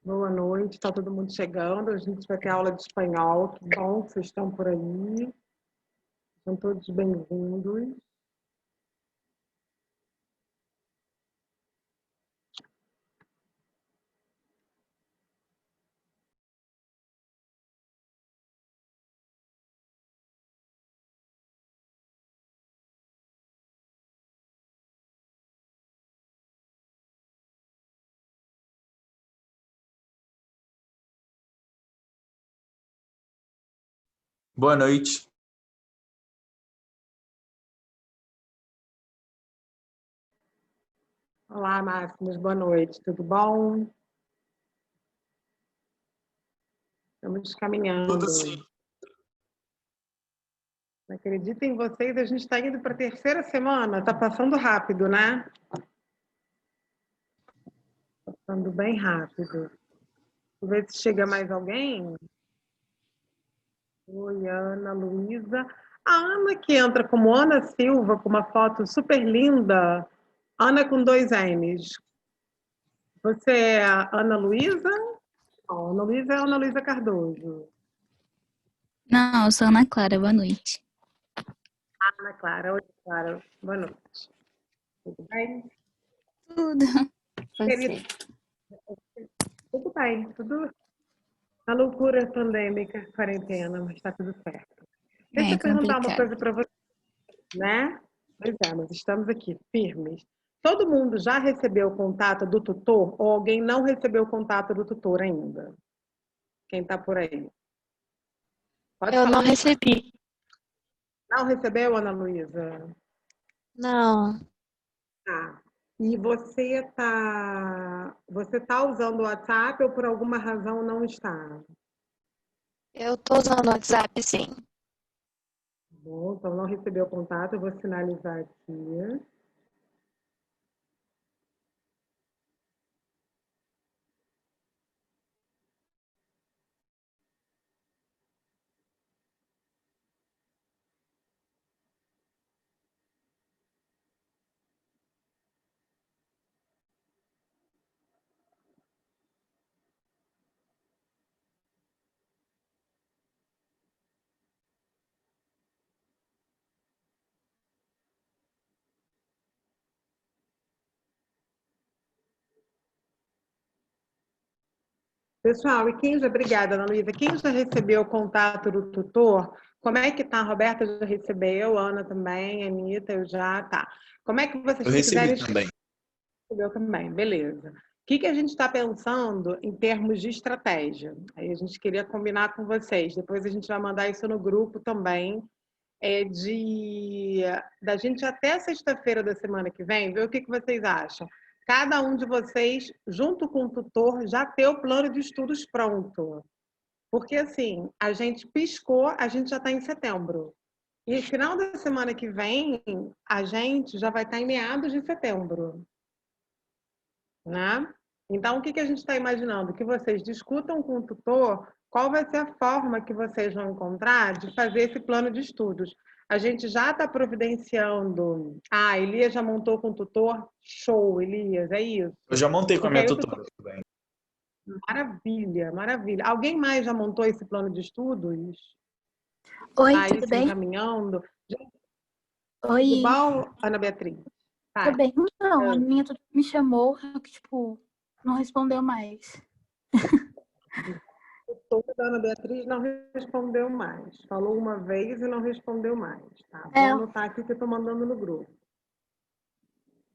Boa noite, está todo mundo chegando. A gente vai ter aula de espanhol. Que bom que vocês estão por aí. São todos bem-vindos. Boa noite. Olá, Máximos, boa noite, tudo bom? Estamos caminhando. Tudo sim. Não acredito em vocês, a gente está indo para a terceira semana. Está passando rápido, né? Passando bem rápido. Vou ver se chega mais alguém. Oi, Ana Luísa. A Ana que entra como Ana Silva, com uma foto super linda. Ana com 2 N's. Você é a Ana Luísa? Não, Ana Luísa é a Ana Luísa Cardoso. Não, eu sou Ana Clara, boa noite. Ana Clara, oi Clara, boa noite. Tudo bem? Tudo. Querida, tudo bem, tudo na loucura pandêmica, quarentena, mas está tudo certo. Deixa eu perguntar uma coisa para você, né? Pois é, nós estamos aqui, firmes. Todo mundo já recebeu o contato do tutor ou alguém não recebeu o contato do tutor ainda? Quem está por aí? Pode Eu falar. não recebi. Não recebeu, Ana Luísa? Não. Tá. E você tá usando o WhatsApp ou por alguma razão não está? Eu tô usando o WhatsApp, sim. Bom, então não recebeu o contato, eu vou sinalizar aqui. Pessoal, e quem já, obrigada, Ana Luísa, quem já recebeu o contato do tutor? Como é que tá? A Roberta já recebeu, a Ana também, a Anitta, eu já, tá. Como é que vocês Eu recebi quiserem... também. Recebeu também, beleza. O que a gente está pensando em termos de estratégia? Aí a gente queria combinar com vocês, depois a gente vai mandar isso no grupo também, da gente até sexta-feira da semana que vem, ver o que vocês acham. Cada um de vocês, junto com o tutor, já ter o plano de estudos pronto. Porque, assim, a gente piscou, a gente já está em setembro. E no final da semana que vem, a gente já vai estar em meados de setembro, né? Então, o que a gente está imaginando? Que vocês discutam com o tutor qual vai ser a forma que vocês vão encontrar de fazer esse plano de estudos. A gente já está providenciando... Ah, Elias já montou com o tutor? Show, Elias, é isso. Eu já montei com a minha tutora também. Maravilha, maravilha. Alguém mais já montou esse plano de estudos? Oi, Tá tudo aí se bem? encaminhando? Oi. Tudo bom, Ana Beatriz? Tá. Tudo bem? Não, a minha tutor me chamou, só que, tipo, não respondeu mais. O tutor da Ana Beatriz não respondeu mais. Falou uma vez e não respondeu mais. Tá? Vou anotar aqui que eu estou mandando no grupo.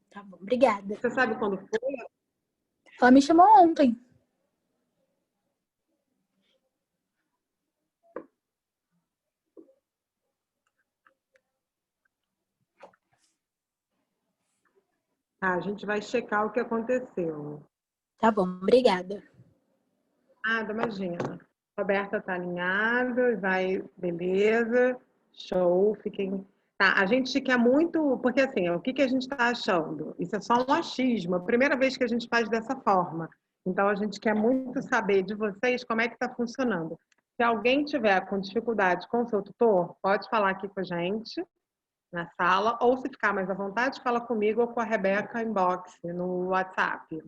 Tá bom, obrigada. Você sabe quando foi? Ela me chamou ontem. Tá, a gente vai checar o que aconteceu. Tá bom, obrigada. Nada, imagina. Roberta tá alinhada, vai, beleza, show, fiquem... Tá, a gente quer muito, porque assim, o que a gente está achando? Isso é só um achismo, a primeira vez que a gente faz dessa forma. Então, a gente quer muito saber de vocês como é que está funcionando. Se alguém tiver com dificuldade com o seu tutor, pode falar aqui com a gente, na sala, ou se ficar mais à vontade, fala comigo ou com a Rebeca inbox no WhatsApp,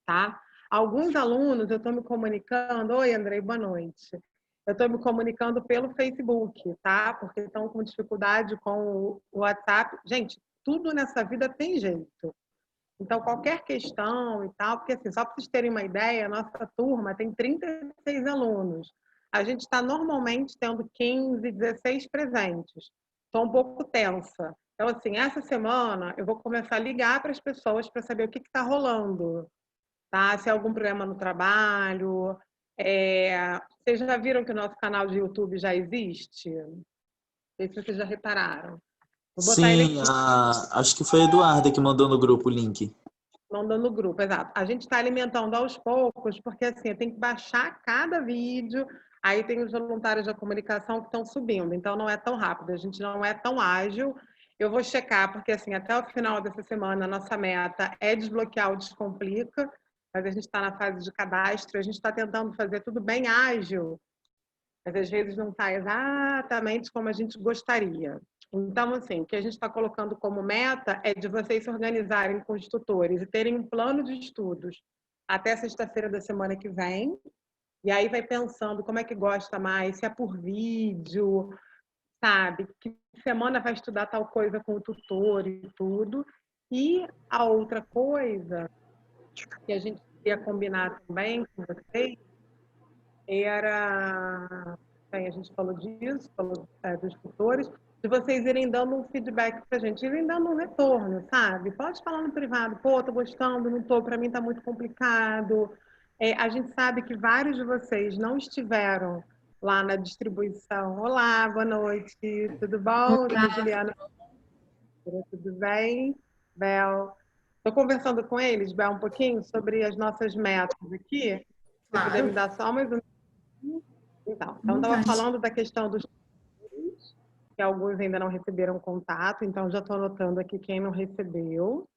tá? alguns alunos eu estou me comunicando. Oi, Andrei, boa noite. Eu estou me comunicando pelo Facebook, tá? Porque estão com dificuldade com o WhatsApp. Gente, tudo nessa vida tem jeito. Então, qualquer questão e tal, porque assim, só para vocês terem uma ideia, a nossa turma tem 36 alunos. A gente está normalmente tendo 15, 16 presentes. Estou um pouco tensa. Então, assim, essa semana eu vou começar a ligar para as pessoas para saber o que está rolando, tá? Se há algum problema no trabalho. Vocês já viram que o nosso canal de YouTube já existe? Não sei se vocês já repararam. Vou botar ele Sim, aqui. acho que foi a Eduarda que mandou no grupo o link. Mandando no grupo, exato. A gente está alimentando aos poucos, porque assim, tem que baixar cada vídeo, aí tem os voluntários da comunicação que estão subindo, então não é tão rápido, a gente não é tão ágil. Eu vou checar, porque assim, até o final dessa semana, a nossa meta é desbloquear o Descomplica, mas a gente está na fase de cadastro, a gente está tentando fazer tudo bem ágil, mas às vezes não está exatamente como a gente gostaria. Então, assim, o que a gente está colocando como meta é de vocês se organizarem com os tutores e terem um plano de estudos até sexta-feira da semana que vem, e aí vai pensando como é que gosta mais, se é por vídeo, sabe? Que semana vai estudar tal coisa com o tutor e tudo. E a outra coisa que a gente ia combinar também com vocês era, bem, a gente falou disso, falou dos tutores, de vocês irem dando um feedback pra gente, irem dando um retorno, sabe? Pode falar no privado, pô, tô gostando, não tô, pra mim tá muito complicado. A gente sabe que vários de vocês não estiveram lá na distribuição. Olá, boa noite, tudo bom? Dona Juliana, tudo bem? Bel, estou conversando com eles, Bel, um pouquinho sobre as nossas metas aqui. Se puder me dar só mais um. Então, estava falando da questão dos filhos, que alguns ainda não receberam contato, então já estou anotando aqui quem não recebeu.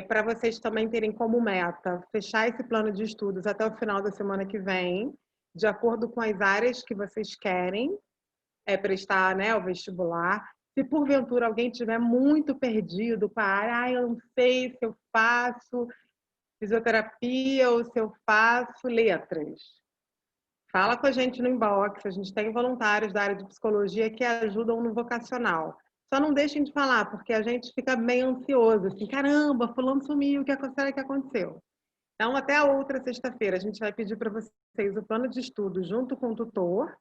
Para vocês também terem como meta fechar esse plano de estudos até o final da semana que vem, de acordo com as áreas que vocês querem prestar, né, o vestibular. Se porventura alguém tiver muito perdido com a área, eu não sei se eu faço fisioterapia ou se eu faço letras. Fala com a gente no inbox, a gente tem voluntários da área de psicologia que ajudam no vocacional. Só não deixem de falar, porque a gente fica meio ansioso, assim, caramba, fulano sumiu, o que será que aconteceu? Então, até a outra sexta-feira, a gente vai pedir para vocês o plano de estudo junto com o tutor.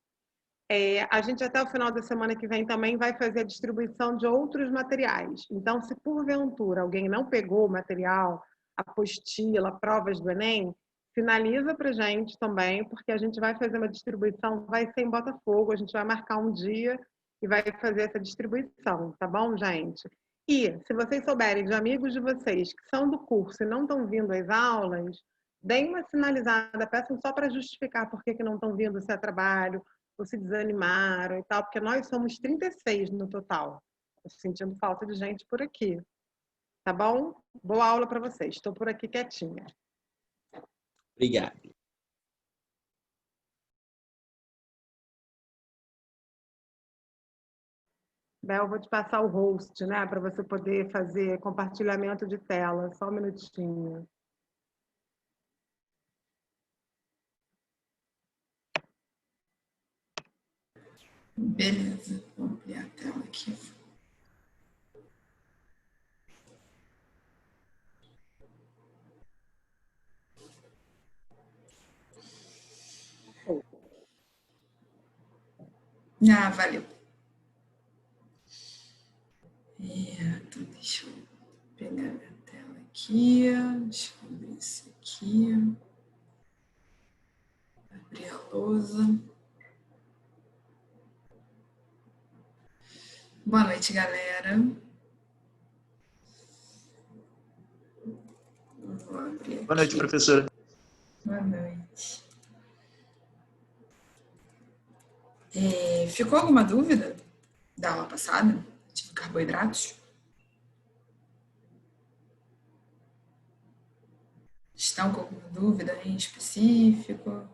A gente, até o final da semana que vem, também vai fazer a distribuição de outros materiais. Então, se porventura alguém não pegou o material, apostila, provas do Enem, finaliza para a gente também, porque a gente vai fazer uma distribuição, vai ser em Botafogo, a gente vai marcar um dia e vai fazer essa distribuição, tá bom, gente? E, se vocês souberem de amigos de vocês que são do curso e não estão vindo às aulas, deem uma sinalizada, peçam só para justificar por que não estão vindo se é trabalho, ou se desanimaram e tal, porque nós somos 36 no total. Estou sentindo falta de gente por aqui. Tá bom? Boa aula para vocês. Estou por aqui quietinha. Obrigado. Bel, vou te passar o host, né, para você poder fazer compartilhamento de tela. Só um minutinho. Beleza, vou ampliar a tela aqui. Ah, valeu. Então, deixa eu pegar minha tela aqui. Deixa eu abrir isso aqui. Abrir a lousa. Boa noite, galera. Vou abrir aqui. Boa noite, professora. Boa noite. Ficou alguma dúvida da aula passada? Tipo carboidratos? Estão com alguma dúvida em específico?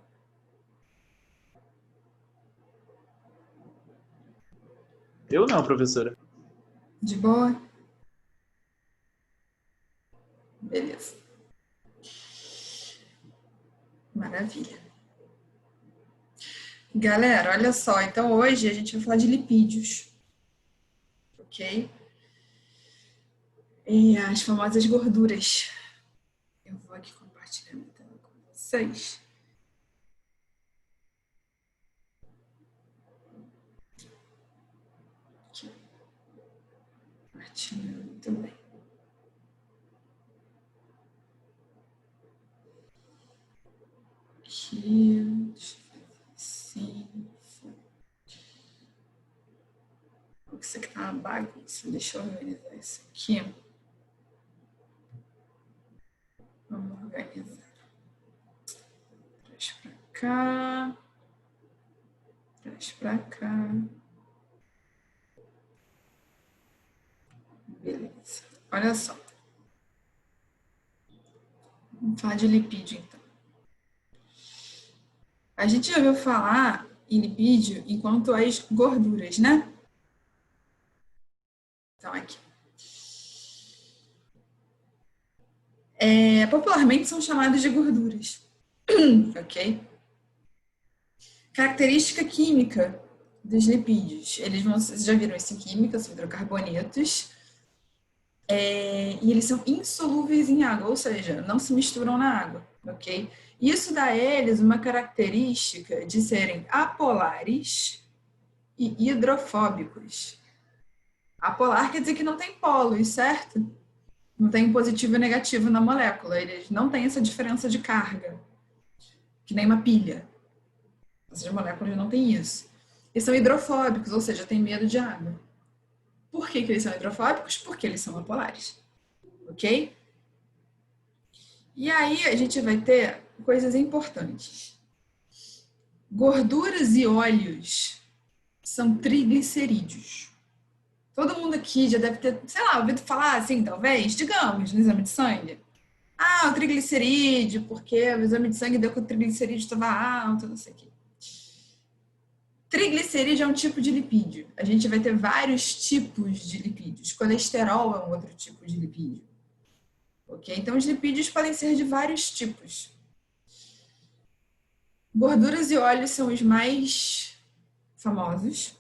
Eu não, professora. De boa? Beleza. Maravilha. Galera, olha só. Então, hoje a gente vai falar de lipídios. Ok? E as famosas gorduras. Eu vou aqui compartilhar minha tela com vocês. Aqui. Compartilhando também. Aqui. Deixa eu fazer assim. Isso aqui tá uma bagunça. Deixa eu organizar isso aqui. Vamos organizar. Traz pra cá. Traz pra cá. Beleza. Olha só. Vamos falar de lipídio, então. A gente já ouviu falar em lipídio enquanto as gorduras, né? Então, aqui. Popularmente são chamadas de gorduras. Ok? Característica química dos lipídios. Vocês já viram isso em química, são hidrocarbonetos. E eles são insolúveis em água, ou seja, não se misturam na água. Ok? Isso dá a eles uma característica de serem apolares e hidrofóbicos. Apolar quer dizer que não tem polos, certo? Não tem positivo e negativo na molécula. Eles não têm essa diferença de carga, que nem uma pilha. Essas moléculas não têm isso. E são hidrofóbicos, ou seja, têm medo de água. Por que eles são hidrofóbicos? Porque eles são apolares. Ok? E aí a gente vai ter coisas importantes. Gorduras e óleos são triglicerídeos. Todo mundo aqui já deve ter, sei lá, ouvido falar assim, talvez, digamos, no exame de sangue. Ah, o triglicerídeo, porque o exame de sangue deu que o triglicerídeo estava alto, não sei o quê. Triglicerídeo é um tipo de lipídio. A gente vai ter vários tipos de lipídios. Colesterol é um outro tipo de lipídio. Ok? Então, os lipídios podem ser de vários tipos. Gorduras e óleos são os mais famosos.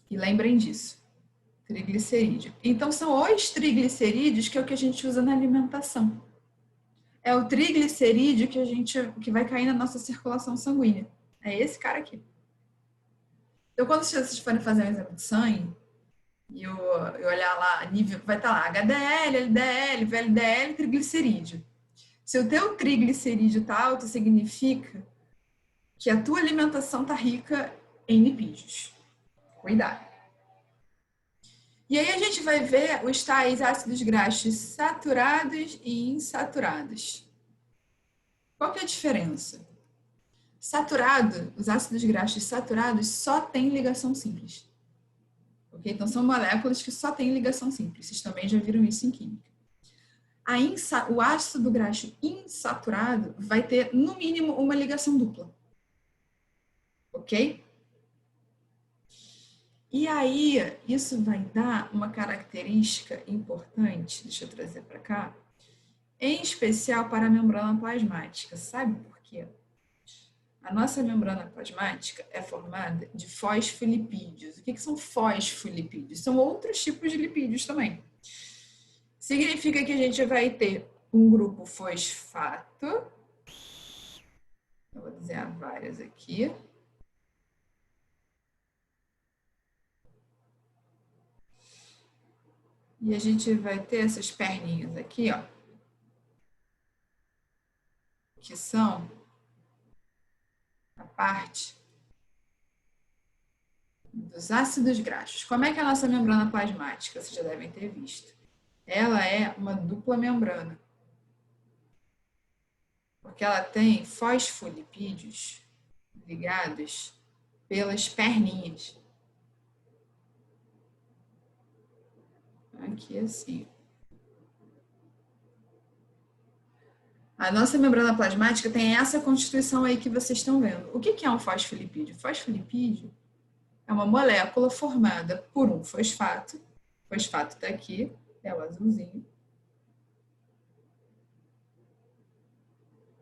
E lembrem disso. Triglicerídeo. Então, são os triglicerídeos que é o que a gente usa na alimentação. É o triglicerídeo que vai cair na nossa circulação sanguínea. É esse cara aqui. Então, quando vocês forem fazer um exame de sangue, e eu olhar lá, nível, vai estar lá HDL, LDL, VLDL, triglicerídeo. Se o teu triglicerídeo está alto, significa que a tua alimentação está rica em lipídios. Cuidado. E aí a gente vai ver os tais ácidos graxos saturados e insaturados. Qual que é a diferença? Saturado, os ácidos graxos saturados só têm ligação simples. Okay? Então, são moléculas que só têm ligação simples. Vocês também já viram isso em química. O ácido graxo insaturado vai ter, no mínimo, uma ligação dupla. Ok? E aí, isso vai dar uma característica importante, deixa eu trazer para cá, em especial para a membrana plasmática. Sabe por quê? A nossa membrana plasmática é formada de fosfolipídios. O que são fosfolipídios? São outros tipos de lipídios também. Significa que a gente vai ter um grupo fosfato. Eu vou desenhar várias aqui. E a gente vai ter essas perninhas aqui, ó, que são a parte dos ácidos graxos. Como é que é a nossa membrana plasmática? Vocês já devem ter visto. Ela é uma dupla membrana. Porque ela tem fosfolipídios ligados pelas perninhas. Aqui assim. A nossa membrana plasmática tem essa constituição aí que vocês estão vendo. O que é um fosfolipídio? Fosfolipídio é uma molécula formada por um fosfato. O fosfato está aqui, é o azulzinho.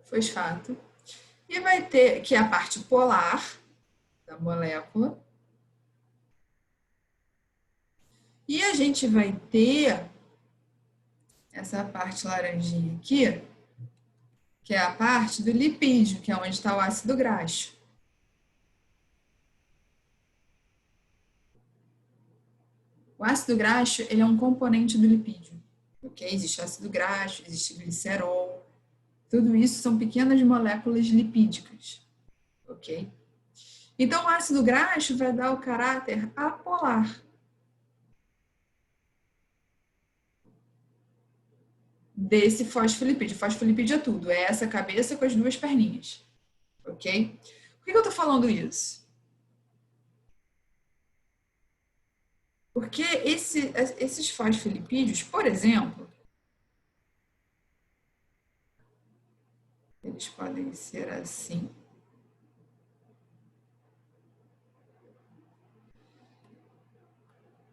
Fosfato. E vai ter, que é a parte polar da molécula. E a gente vai ter essa parte laranjinha aqui, que é a parte do lipídio, que é onde está o ácido graxo. O ácido graxo, ele é um componente do lipídio. Ok? Existe ácido graxo, existe glicerol. Tudo isso são pequenas moléculas lipídicas. Ok? Então, o ácido graxo vai dar o caráter apolar. Desse fosfolipídio. Fosfolipídio é tudo. É essa cabeça com as duas perninhas. Ok? Por que eu estou falando isso? Porque esses fosfolipídios, por exemplo, eles podem ser assim.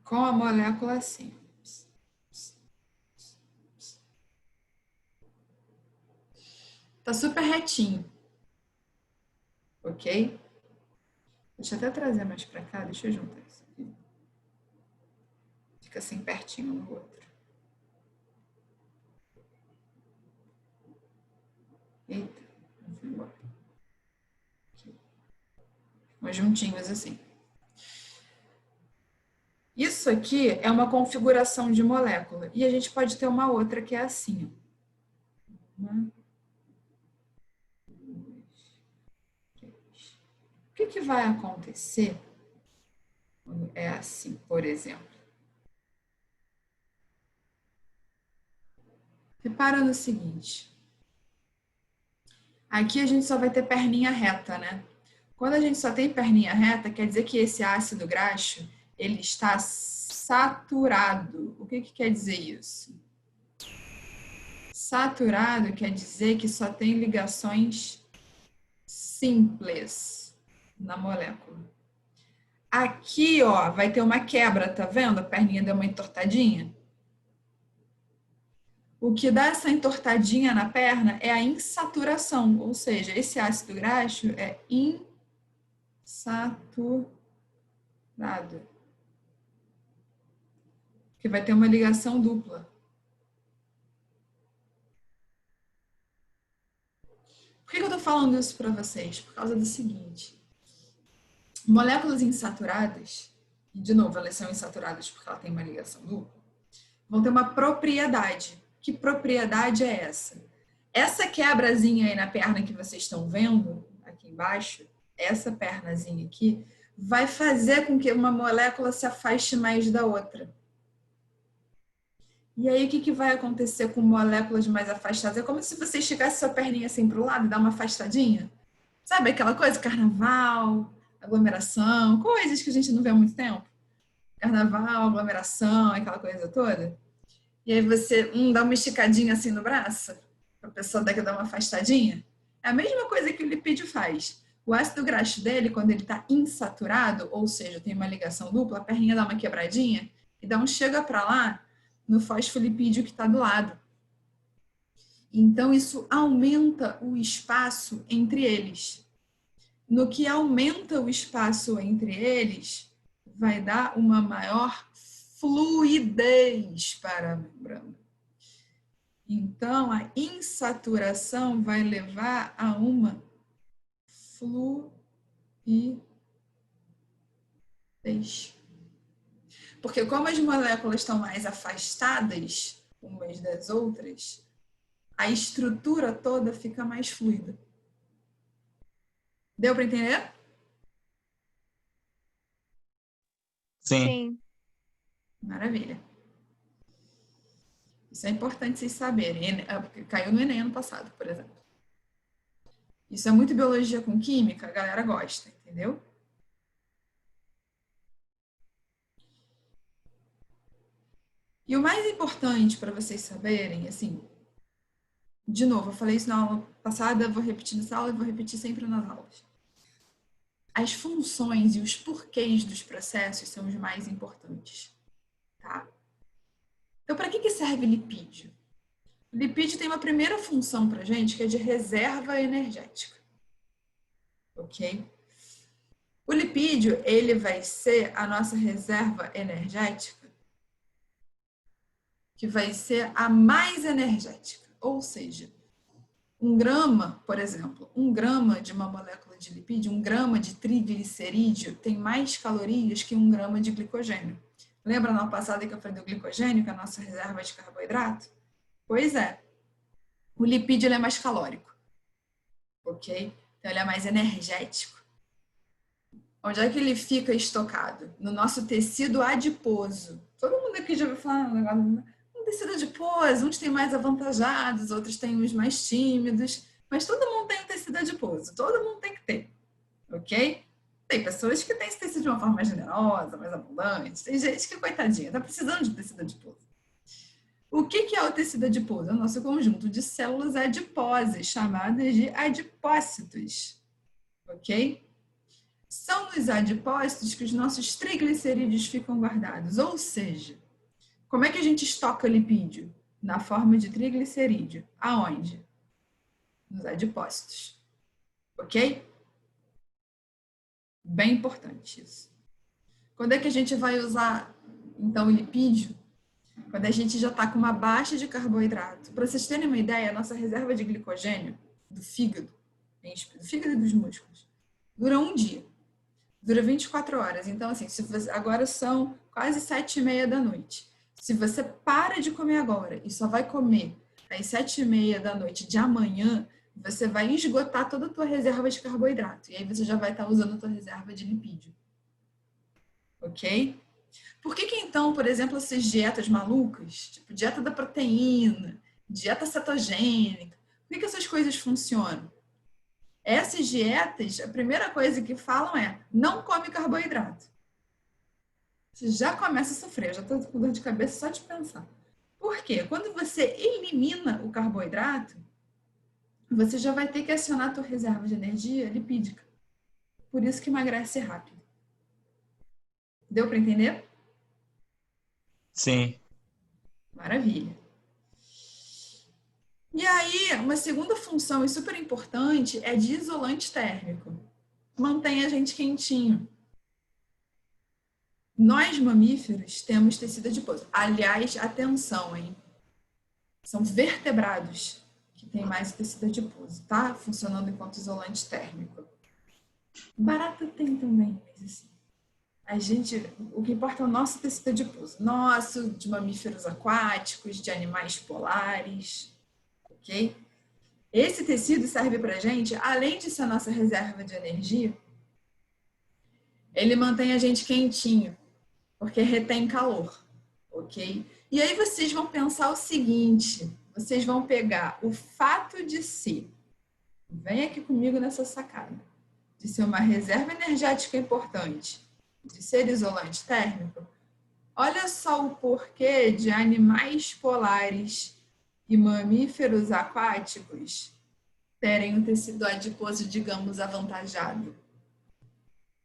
Com a molécula assim. Tá super retinho. Ok? Deixa eu até trazer mais para cá. Deixa eu juntar isso aqui. Fica assim pertinho um do outro. Eita, não fui embora. Aqui. Uns juntinhos assim. Isso aqui é uma configuração de molécula. E a gente pode ter uma outra que é assim. Uma, duas, três. O que vai acontecer quando é assim, por exemplo? Repara no seguinte. Aqui a gente só vai ter perninha reta, né? Quando a gente só tem perninha reta, quer dizer que esse ácido graxo, ele está saturado. O que quer dizer isso? Saturado quer dizer que só tem ligações simples na molécula. Aqui, ó, vai ter uma quebra, tá vendo? A perninha deu uma entortadinha. O que dá essa entortadinha na perna é a insaturação, ou seja, esse ácido graxo é insaturado. Que vai ter uma ligação dupla. Por que eu estou falando isso para vocês? Por causa do seguinte. Moléculas insaturadas, e de novo, elas são insaturadas porque ela tem uma ligação dupla, vão ter uma propriedade. Que propriedade é essa? Essa quebrazinha aí na perna que vocês estão vendo, aqui embaixo, essa pernazinha aqui, vai fazer com que uma molécula se afaste mais da outra. E aí, o que vai acontecer com moléculas mais afastadas? É como se você esticasse sua perninha assim para o lado e dar uma afastadinha. Sabe aquela coisa? Carnaval, aglomeração, coisas que a gente não vê há muito tempo. Carnaval, aglomeração, aquela coisa toda. E aí você dá uma esticadinha assim no braço, para a pessoa dar uma afastadinha. É a mesma coisa que o lipídio faz. O ácido graxo dele, quando ele está insaturado, ou seja, tem uma ligação dupla, a perninha dá uma quebradinha e dá um chega para lá no fosfolipídio que está do lado. Então, isso aumenta o espaço entre eles. No que aumenta o espaço entre eles, vai dar uma maior fluidez para a membrana. Então, a insaturação vai levar a uma fluidez. Porque como as moléculas estão mais afastadas umas das outras, a estrutura toda fica mais fluida. Deu para entender? Sim. Maravilha. Isso é importante vocês saberem. Caiu no Enem ano passado, por exemplo. Isso é muito biologia com química, a galera gosta, entendeu? E o mais importante para vocês saberem, assim, de novo, eu falei isso na aula passada, vou repetir nessa aula e vou repetir sempre nas aulas. As funções e os porquês dos processos são os mais importantes, tá? Então, para que serve lipídio? O lipídio tem uma primeira função para a gente, que é de reserva energética. ok? O lipídio, ele vai ser a nossa reserva energética, que vai ser a mais energética. Ou seja, 1 grama, por exemplo, 1 grama de uma molécula de lipídio, 1 grama de triglicerídeo tem mais calorias que 1 grama de glicogênio. Lembra na passada que eu falei do glicogênio, que é a nossa reserva de carboidrato? Pois é. O lipídio ele é mais calórico, ok? Então ele é mais energético. Onde é que ele fica estocado? No nosso tecido adiposo. Todo mundo aqui já ouviu falar um tecido adiposo, uns têm mais avantajados, outros têm uns mais tímidos, mas todo mundo tem um tecido adiposo, todo mundo tem que ter, ok? Tem pessoas que têm esse tecido de uma forma mais generosa, mais abundante, tem gente que, coitadinha, está precisando de tecido adiposo. O que é o tecido adiposo? É o nosso conjunto de células adiposas, chamadas de adipócitos, ok? São nos adipócitos que os nossos triglicerídeos ficam guardados, ou seja, como é que a gente estoca lipídio? Na forma de triglicerídeo. Aonde? Nos adipócitos, ok? Bem importante isso. Quando é que a gente vai usar, então, o lipídio? Quando a gente já está com uma baixa de carboidrato. Para vocês terem uma ideia, a nossa reserva de glicogênio do fígado e dos músculos, dura 1 dia. Dura 24 horas. Então, assim, agora são quase 7h30 da noite. Se você para de comer agora e só vai comer às 7h30 da noite de amanhã, você vai esgotar toda a tua reserva de carboidrato. E aí você já vai estar usando a tua reserva de lipídio. Ok? Por que então, por exemplo, essas dietas malucas, tipo dieta da proteína, dieta cetogênica, por que essas coisas funcionam? Essas dietas, a primeira coisa que falam é, não come carboidrato. Você já começa a sofrer, eu já estou com dor de cabeça só de pensar. Por quê? Quando você elimina o carboidrato, você já vai ter que acionar a tua reserva de energia lipídica. Por isso que emagrece rápido. Deu para entender? Sim. Maravilha. E aí, uma segunda função e super importante é de isolante térmico. Mantém a gente quentinho. Nós, mamíferos, temos tecido adiposo. Aliás, atenção, hein? São vertebrados que têm mais tecido adiposo, tá? Funcionando enquanto isolante térmico. Barata tem também, mas assim, o que importa é o nosso tecido adiposo. Nosso, de mamíferos aquáticos, de animais polares, ok? Esse tecido serve pra gente, além de ser a nossa reserva de energia, ele mantém a gente quentinho, porque retém calor, ok? E aí vocês vão pensar o seguinte, vocês vão pegar o fato de ser, vem aqui comigo nessa sacada, de ser uma reserva energética importante, de ser isolante térmico, olha só o porquê de animais polares e mamíferos aquáticos terem um tecido adiposo, digamos, avantajado.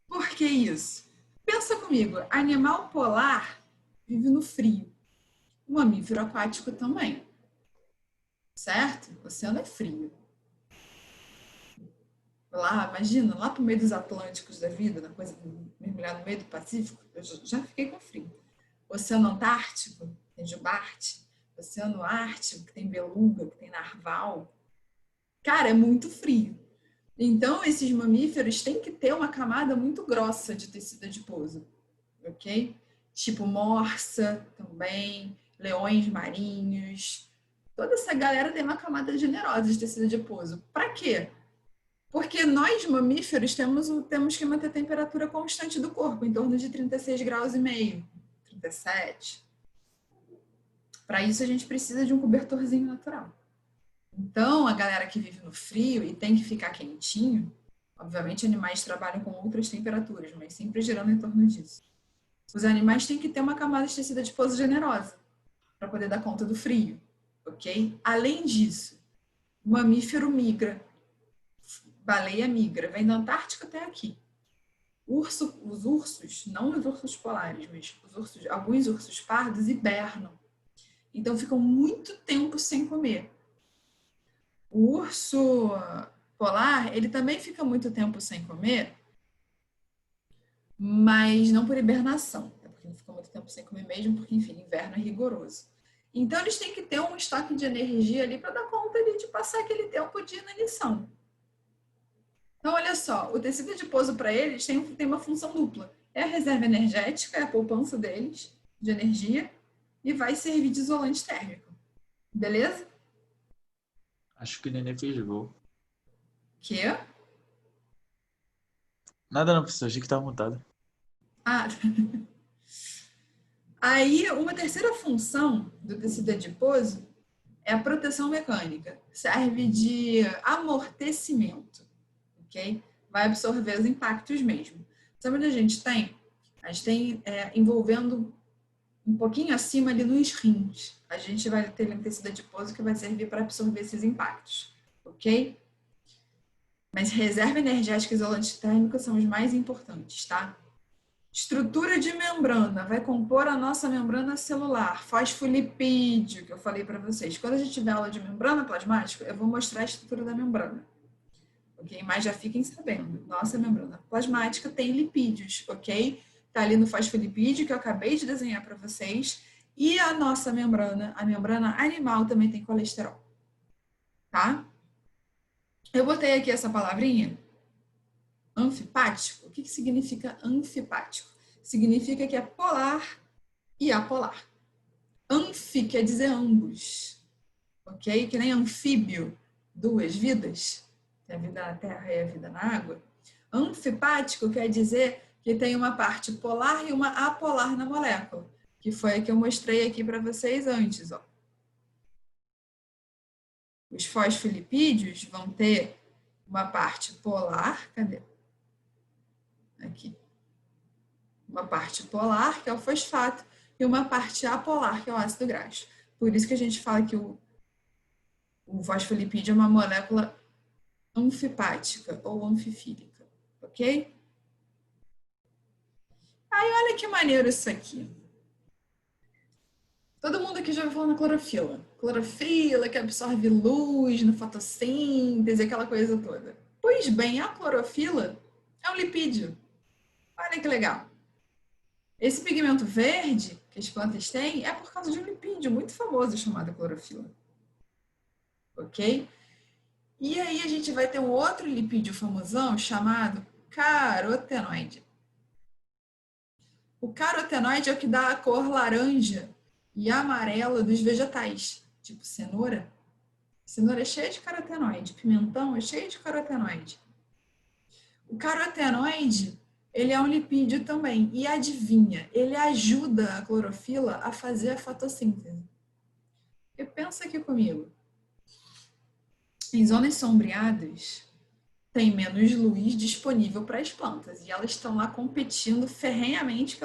Por que isso? Pensa comigo, animal polar vive no frio. O mamífero aquático também. Certo? O oceano é frio. Lá, imagina, lá pro meio dos Atlânticos da vida, na coisa de mergulhar no meio do Pacífico, eu já fiquei com frio. O oceano Antártico, tem jubarte. O oceano Ártico, que tem beluga, que tem narval. Cara, é muito frio. Então, esses mamíferos têm que ter uma camada muito grossa de tecido adiposo, ok? Tipo morsa também, leões marinhos. Toda essa galera tem uma camada generosa de tecido adiposo. Para quê? Porque nós, mamíferos, temos que manter a temperatura constante do corpo, em torno de 36,5 graus, 37. Para isso, a gente precisa de um cobertorzinho natural. Então, a galera que vive no frio e tem que ficar quentinho, obviamente animais trabalham com outras temperaturas, mas sempre girando em torno disso. Os animais têm que ter uma camada de tecido adiposo generosa para poder dar conta do frio, ok? Além disso, o mamífero migra, baleia migra, vem da Antártica até aqui. Os ursos, não os ursos polares, mas alguns ursos pardos hibernam. Então, ficam muito tempo sem comer. O urso polar, ele também fica muito tempo sem comer, mas não por hibernação, é porque ele fica muito tempo sem comer mesmo, porque, enfim, inverno é rigoroso. Então, eles têm que ter um estoque de energia ali para dar conta ali de passar aquele tempo de inanição. Então, olha só, o tecido adiposo para eles tem uma função dupla. É a reserva energética, é a poupança deles de energia e vai servir de isolante térmico. Beleza? Acho que o Nenê fez gol. Que? Nada não, professor. Achei que tava montado. Ah, aí uma terceira função do tecido adiposo é a proteção mecânica. Serve de amortecimento, ok? Vai absorver os impactos mesmo. Sabe onde a gente tem? A gente tem envolvendo um pouquinho acima ali nos rins. A gente vai ter um tecido adiposo que vai servir para absorver esses impactos, ok? Mas reserva energética e isolante térmico são os mais importantes, tá? Estrutura de membrana vai compor a nossa membrana celular, fosfolipídio, que eu falei para vocês. Quando a gente tiver aula de membrana plasmática, eu vou mostrar a estrutura da membrana, ok? Mas já fiquem sabendo, nossa membrana plasmática tem lipídios, ok? Tá ali no fosfolipídio que eu acabei de desenhar para vocês. E a nossa membrana, a membrana animal, também tem colesterol, tá? Eu botei aqui essa palavrinha, anfipático. O que significa anfipático? Significa que é polar e apolar. Anfi quer dizer ambos, ok? Que nem anfíbio, duas vidas, tem a vida na terra e a vida na água. Anfipático quer dizer que tem uma parte polar e uma apolar na molécula, que foi a que eu mostrei aqui para vocês antes, ó. Os fosfolipídios vão ter uma parte polar, cadê? Aqui. Uma parte polar, que é o fosfato, e uma parte apolar, que é o ácido graxo. Por isso que a gente fala que o fosfolipídio é uma molécula anfipática ou anfifílica, ok? Aí, olha que maneiro isso aqui. Todo mundo aqui já ouviu falar na clorofila. Clorofila que absorve luz na fotossíntese, aquela coisa toda. Pois bem, a clorofila é um lipídio. Olha que legal. Esse pigmento verde que as plantas têm é por causa de um lipídio muito famoso chamado clorofila. Ok? E aí a gente vai ter um outro lipídio famosão chamado carotenoide. O carotenoide é o que dá a cor laranja e amarela dos vegetais, tipo cenoura. Cenoura é cheia de carotenoide, pimentão é cheio de carotenoide. O carotenoide, ele é um lipídio também. E adivinha, ele ajuda a clorofila a fazer a fotossíntese. E pensa aqui comigo. Em zonas sombreadas, tem menos luz disponível para as plantas. E elas estão lá competindo ferrenhamente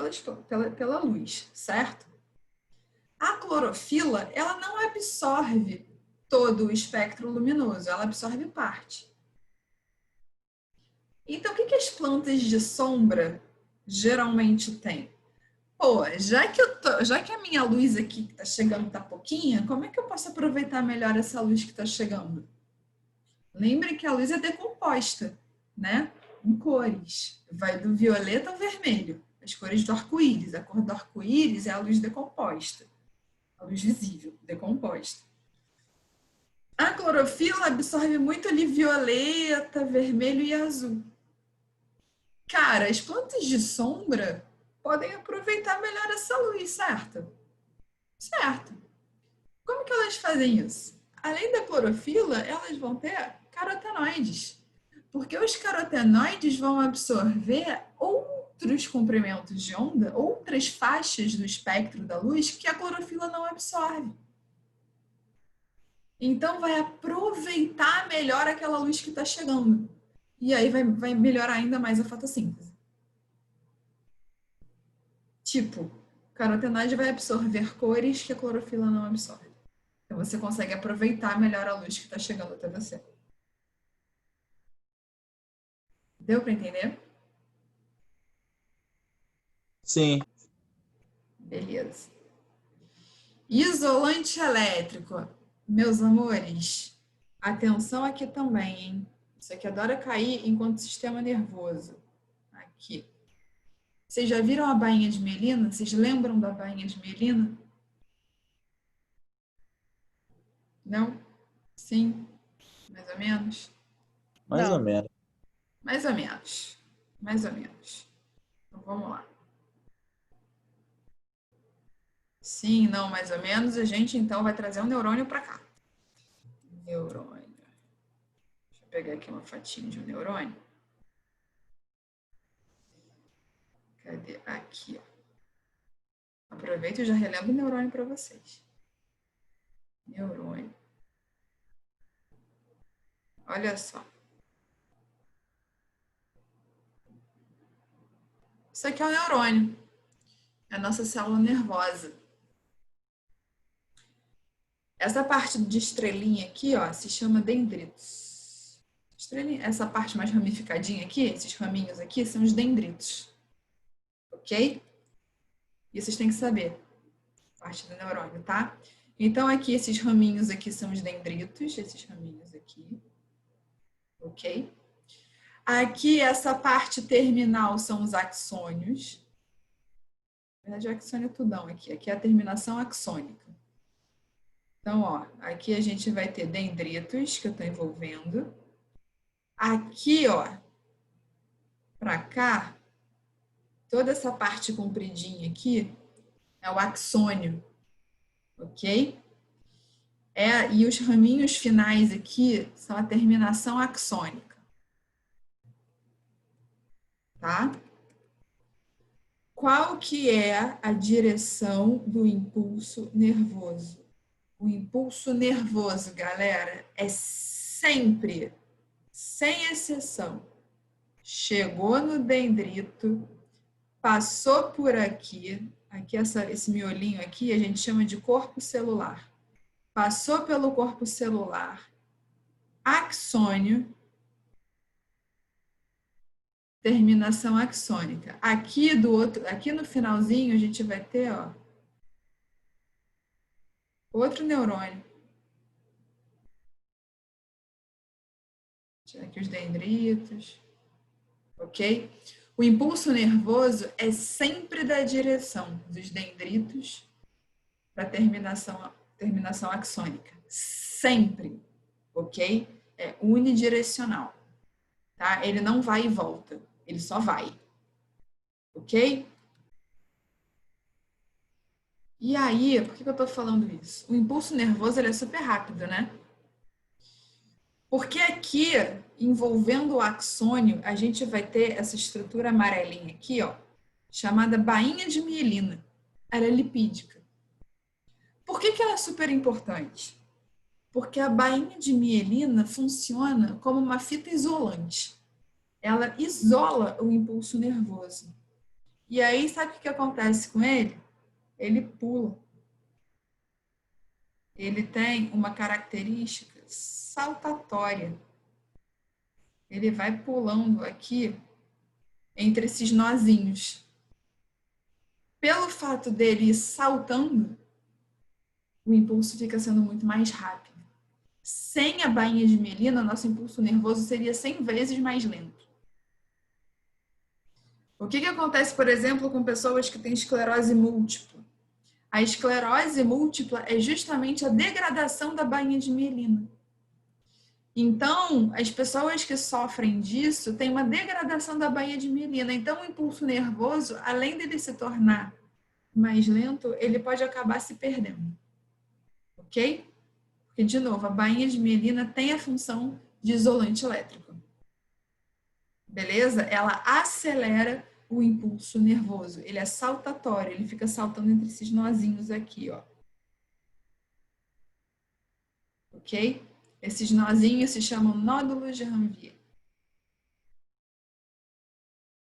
pela luz, certo? A clorofila, ela não absorve todo o espectro luminoso, ela absorve parte. Então, o que as plantas de sombra geralmente têm? Pô, já que a minha luz aqui que está chegando está pouquinha, como é que eu posso aproveitar melhor essa luz que está chegando? Lembre que a luz é decomposta, né? Em cores. Vai do violeta ao vermelho. As cores do arco-íris. A cor do arco-íris é a luz decomposta. A luz visível, decomposta. A clorofila absorve muito ali violeta, vermelho e azul. Cara, as plantas de sombra podem aproveitar melhor essa luz, certo? Certo. Como que elas fazem isso? Além da clorofila, elas vão ter carotenoides. Porque os carotenoides vão absorver outros comprimentos de onda, outras faixas do espectro da luz que a clorofila não absorve. Então, vai aproveitar melhor aquela luz que está chegando. E aí vai melhorar ainda mais a fotossíntese. Tipo, o carotenoide vai absorver cores que a clorofila não absorve. Então, você consegue aproveitar melhor a luz que está chegando até você. Deu para entender? Sim. Beleza. Isolante elétrico. Meus amores, atenção aqui também, hein? Isso aqui adora cair enquanto sistema nervoso. Aqui. Vocês já viram a bainha de mielina? Vocês lembram da bainha de mielina? Não? Sim? Mais ou menos? Mais Não. ou menos. Mais ou menos. Mais ou menos. Então, vamos lá. Sim, não, mais ou menos. A gente, então, vai trazer um neurônio para cá. Neurônio. Deixa eu pegar aqui uma fotinha de um neurônio. Cadê? Aqui, ó. Aproveito e já relembro o neurônio para vocês. Neurônio. Olha só. Isso aqui é o neurônio. É a nossa célula nervosa. Essa parte de estrelinha aqui, ó, se chama dendritos. Essa parte mais ramificadinha aqui, esses raminhos aqui, são os dendritos. Ok? E vocês têm que saber. Parte do neurônio, tá? Então, aqui, esses raminhos aqui são os dendritos. Esses raminhos aqui. Ok? Aqui, essa parte terminal são os axônios. Na verdade, o axônio é tudão aqui. Aqui é a terminação axônica. Então, ó, aqui a gente vai ter dendritos, que eu estou envolvendo. Aqui, ó, para cá, toda essa parte compridinha aqui é o axônio, ok? E os raminhos finais aqui são a terminação axônica, tá? Qual que é a direção do impulso nervoso? O impulso nervoso, galera, é sempre, sem exceção, chegou no dendrito, passou por aqui esse miolinho aqui a gente chama de corpo celular. Passou pelo corpo celular, axônio, terminação axônica. Aqui no finalzinho a gente vai ter, ó, outro neurônio. Tirar aqui os dendritos. Ok? O impulso nervoso é sempre da direção dos dendritos para a terminação axônica. Sempre. Ok? É unidirecional. Tá? Ele não vai e volta. Ele só vai. Ok? E aí, por que eu estou falando isso? O impulso nervoso ele é super rápido, né? Porque aqui, envolvendo o axônio, a gente vai ter essa estrutura amarelinha aqui, ó, chamada bainha de mielina. Ela é lipídica. Por que ela é super importante? Porque a bainha de mielina funciona como uma fita isolante. Ela isola o impulso nervoso. E aí, sabe o que acontece com ele? Ele pula. Ele tem uma característica saltatória. Ele vai pulando aqui entre esses nozinhos. Pelo fato dele ir saltando, o impulso fica sendo muito mais rápido. Sem a bainha de mielina, nosso impulso nervoso seria 100 vezes mais lento. O que acontece, por exemplo, com pessoas que têm esclerose múltipla? A esclerose múltipla é justamente a degradação da bainha de mielina. Então, as pessoas que sofrem disso têm uma degradação da bainha de mielina. Então, o impulso nervoso, além dele se tornar mais lento, ele pode acabar se perdendo. Ok? Porque, de novo, a bainha de mielina tem a função de isolante elétrico. Beleza? Ela acelera o impulso nervoso. Ele é saltatório, ele fica saltando entre esses nozinhos aqui, ó. Ok? Esses nozinhos se chamam nódulos de Ranvier.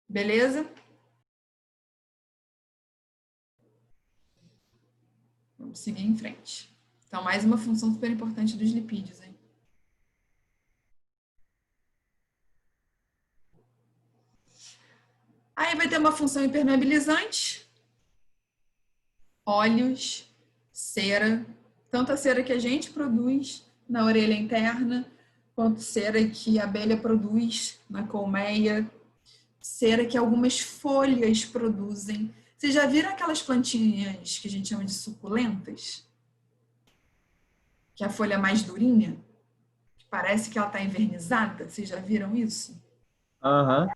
Beleza? Vamos seguir em frente. Então, mais uma função super importante dos lipídios, hein? Aí vai ter uma função impermeabilizante, óleos, cera, tanto a cera que a gente produz na orelha interna, quanto cera que a abelha produz na colmeia, cera que algumas folhas produzem. Vocês já viram aquelas plantinhas que a gente chama de suculentas? Que é a folha mais durinha? Que parece que ela está envernizada? Vocês já viram isso? Aham.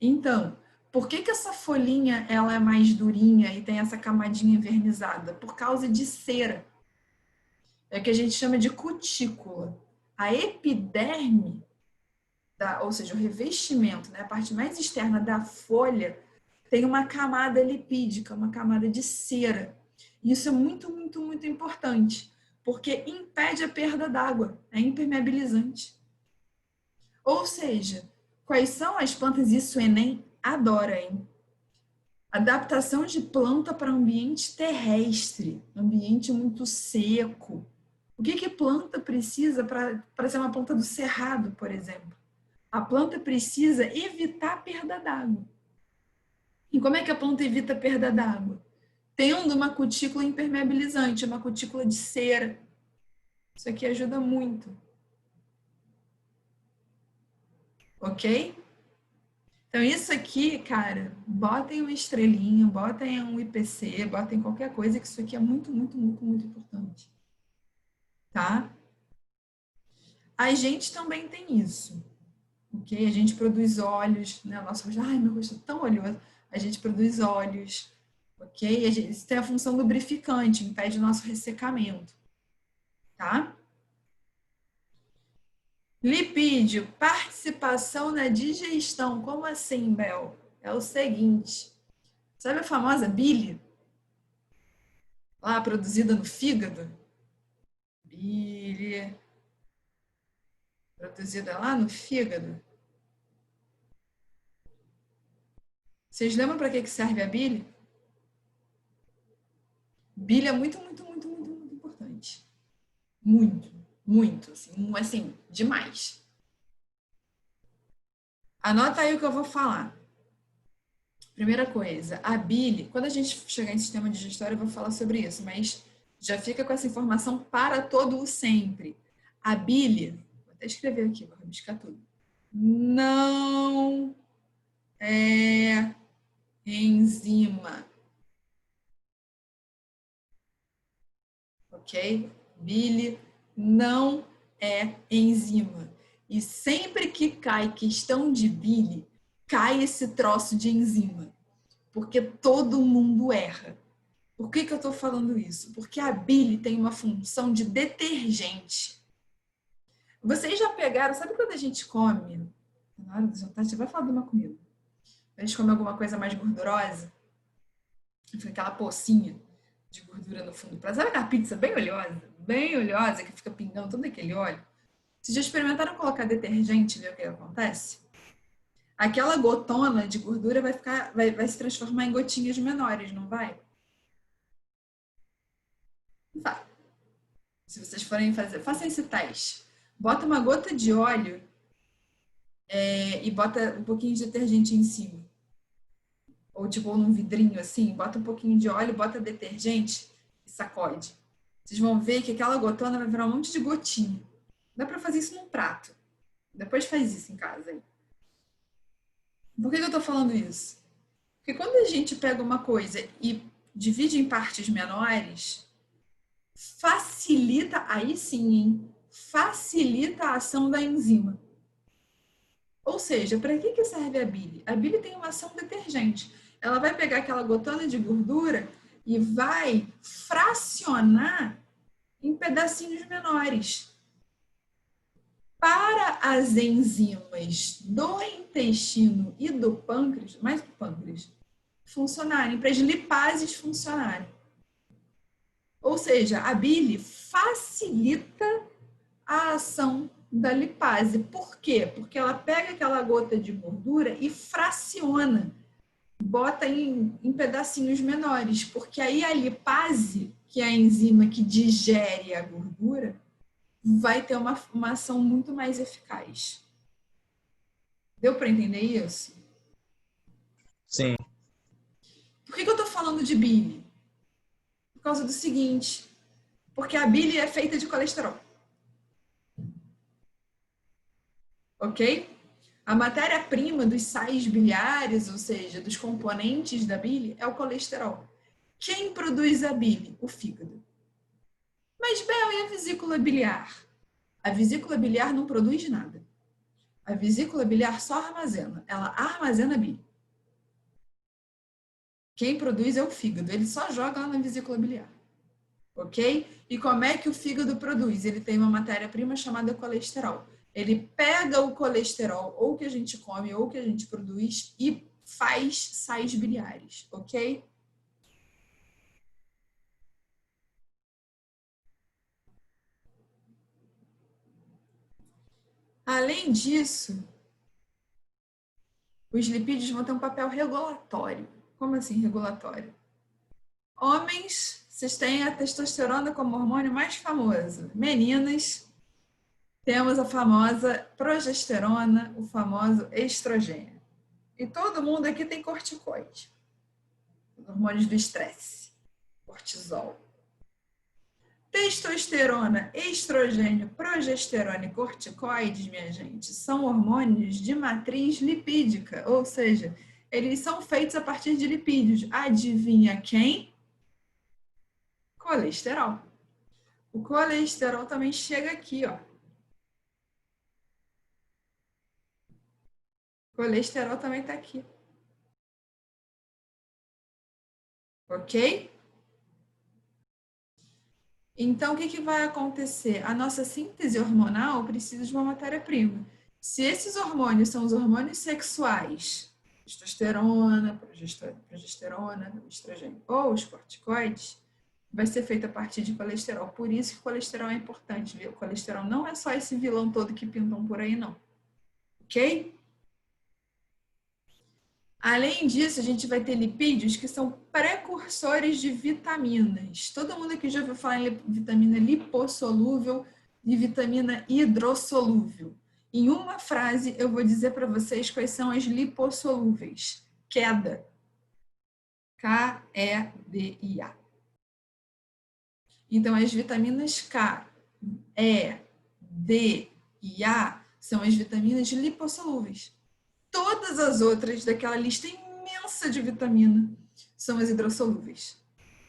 Então, por que essa folhinha ela é mais durinha e tem essa camadinha envernizada? Por causa de cera. É o que a gente chama de cutícula. A epiderme, ou seja, o revestimento, né, a parte mais externa da folha, tem uma camada lipídica, uma camada de cera. Isso é muito, muito, muito importante, porque impede a perda d'água, é impermeabilizante. Ou seja, quais são as plantas? Isso o Enem adora, hein? Adaptação de planta para ambiente terrestre, ambiente muito seco. O que planta precisa para ser uma planta do cerrado, por exemplo? A planta precisa evitar a perda d'água. E como é que a planta evita a perda d'água? Tendo uma cutícula impermeabilizante, uma cutícula de cera. Isso aqui ajuda muito. Ok? Então, isso aqui, cara, botem uma estrelinha, botem um IPC, botem qualquer coisa, que isso aqui é muito, muito, muito, muito importante. Tá? A gente também tem isso. Ok? A gente produz óleos, né? O nosso rosto, ai, meu rosto é tão oleoso. A gente produz óleos, ok? Isso tem a função lubrificante, impede o nosso ressecamento, tá? Lipídio, participação na digestão. Como assim, Bel? É o seguinte, sabe a famosa bile? Lá, produzida no fígado? Bile, produzida lá no fígado. Vocês lembram para que serve a bile? Bile é muito, muito, muito, muito, muito importante. Muito, muito, assim, demais. Anota aí o que eu vou falar. Primeira coisa, a bile, quando a gente chegar em sistema digestório, eu vou falar sobre isso, mas já fica com essa informação para todo o sempre. A bile, vou até escrever aqui, vou rabiscar tudo. Não é enzima. Ok? Bile não é enzima. E sempre que cai questão de bile, cai esse troço de enzima. Porque todo mundo erra. Por que eu estou falando isso? Porque a bile tem uma função de detergente. Vocês já pegaram, sabe quando a gente come? Na hora do jantar, você vai falar de uma comida. A gente come alguma coisa mais gordurosa, fica aquela pocinha de gordura no fundo. Sabe aquela pizza bem oleosa, que fica pingando todo aquele óleo? Vocês já experimentaram colocar detergente e ver o que acontece? Aquela gotona de gordura vai se transformar em gotinhas menores, não vai? Vai. Se vocês forem fazer, façam esse teste. Bota uma gota de óleo e bota um pouquinho de detergente em cima. Ou tipo num vidrinho assim, bota um pouquinho de óleo, bota detergente e sacode. Vocês vão ver que aquela gotona vai virar um monte de gotinha. Dá pra fazer isso num prato. Depois faz isso em casa aí. Por que eu tô falando isso? Porque quando a gente pega uma coisa e divide em partes menores, facilita, aí sim, hein? Facilita a ação da enzima. Ou seja, para que serve a bile? A bile tem uma ação detergente. Ela vai pegar aquela gotona de gordura e vai fracionar em pedacinhos menores. Para as enzimas do intestino e do pâncreas, mais do pâncreas, funcionarem, para as lipases funcionarem. Ou seja, a bile facilita a ação da lipase. Por quê? Porque ela pega aquela gota de gordura e fraciona, bota em pedacinhos menores, porque aí a lipase, que é a enzima que digere a gordura, vai ter uma ação muito mais eficaz. Deu para entender isso? Sim. Por que eu estou falando de bile? Por causa do seguinte, porque a bile é feita de colesterol. ok? A matéria-prima dos sais biliares, ou seja, dos componentes da bile, é o colesterol. Quem produz a bile? O fígado. Mas, Bel, e a vesícula biliar? A vesícula biliar não produz nada. A vesícula biliar só armazena. Ela armazena bile. Quem produz é o fígado. Ele só joga lá na vesícula biliar. Ok? E como é que o fígado produz? Ele tem uma matéria-prima chamada colesterol. Ele pega o colesterol, ou que a gente come, ou que a gente produz, e faz sais biliares. Ok? Além disso, os lipídios vão ter um papel regulatório. Como assim regulatório? Homens, vocês têm a testosterona como hormônio mais famoso. Meninas, temos a famosa progesterona, o famoso estrogênio. E todo mundo aqui tem corticoide. Os hormônios do estresse. Cortisol. Testosterona, estrogênio, progesterona e corticoides, minha gente, são hormônios de matriz lipídica, ou seja, eles são feitos a partir de lipídios. Adivinha quem? Colesterol. O colesterol também chega aqui, ó. O colesterol também está aqui. Ok? Então, o que vai acontecer? A nossa síntese hormonal precisa de uma matéria-prima. Se esses hormônios são os hormônios sexuais, testosterona, progesterona, estrogênio ou os corticoides, vai ser feito a partir de colesterol. Por isso que o colesterol é importante, viu? O colesterol não é só esse vilão todo que pintam por aí, não. Ok? Além disso, a gente vai ter lipídios que são precursores de vitaminas. Todo mundo aqui já ouviu falar em vitamina lipossolúvel e vitamina hidrossolúvel. Em uma frase, eu vou dizer para vocês quais são as lipossolúveis. Queda. K-E-D-I-A. Então, as vitaminas K, E, D e A são as vitaminas lipossolúveis. Todas as outras daquela lista imensa de vitamina são as hidrossolúveis.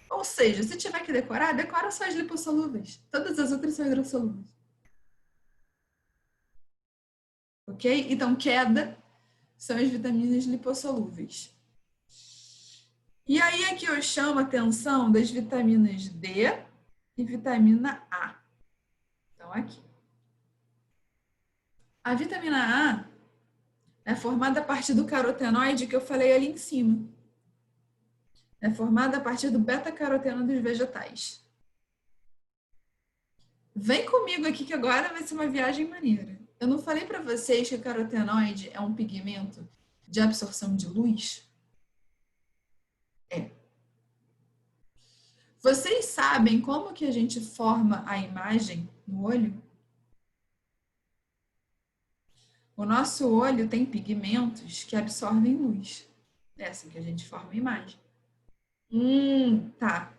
Ou seja, se tiver que decorar, decora só as lipossolúveis. Todas as outras são hidrossolúveis. Ok? Então, queda são as vitaminas lipossolúveis. E aí é que eu chamo a atenção das vitaminas D e vitamina A. Então, aqui. A vitamina A é formada a partir do carotenoide que eu falei ali em cima. É formada a partir do beta-caroteno dos vegetais. Vem comigo aqui que agora vai ser uma viagem maneira. Eu não falei para vocês que o carotenoide é um pigmento de absorção de luz? É. Vocês sabem como que a gente forma a imagem no olho? O nosso olho tem pigmentos que absorvem luz. É assim que a gente forma a imagem. Tá.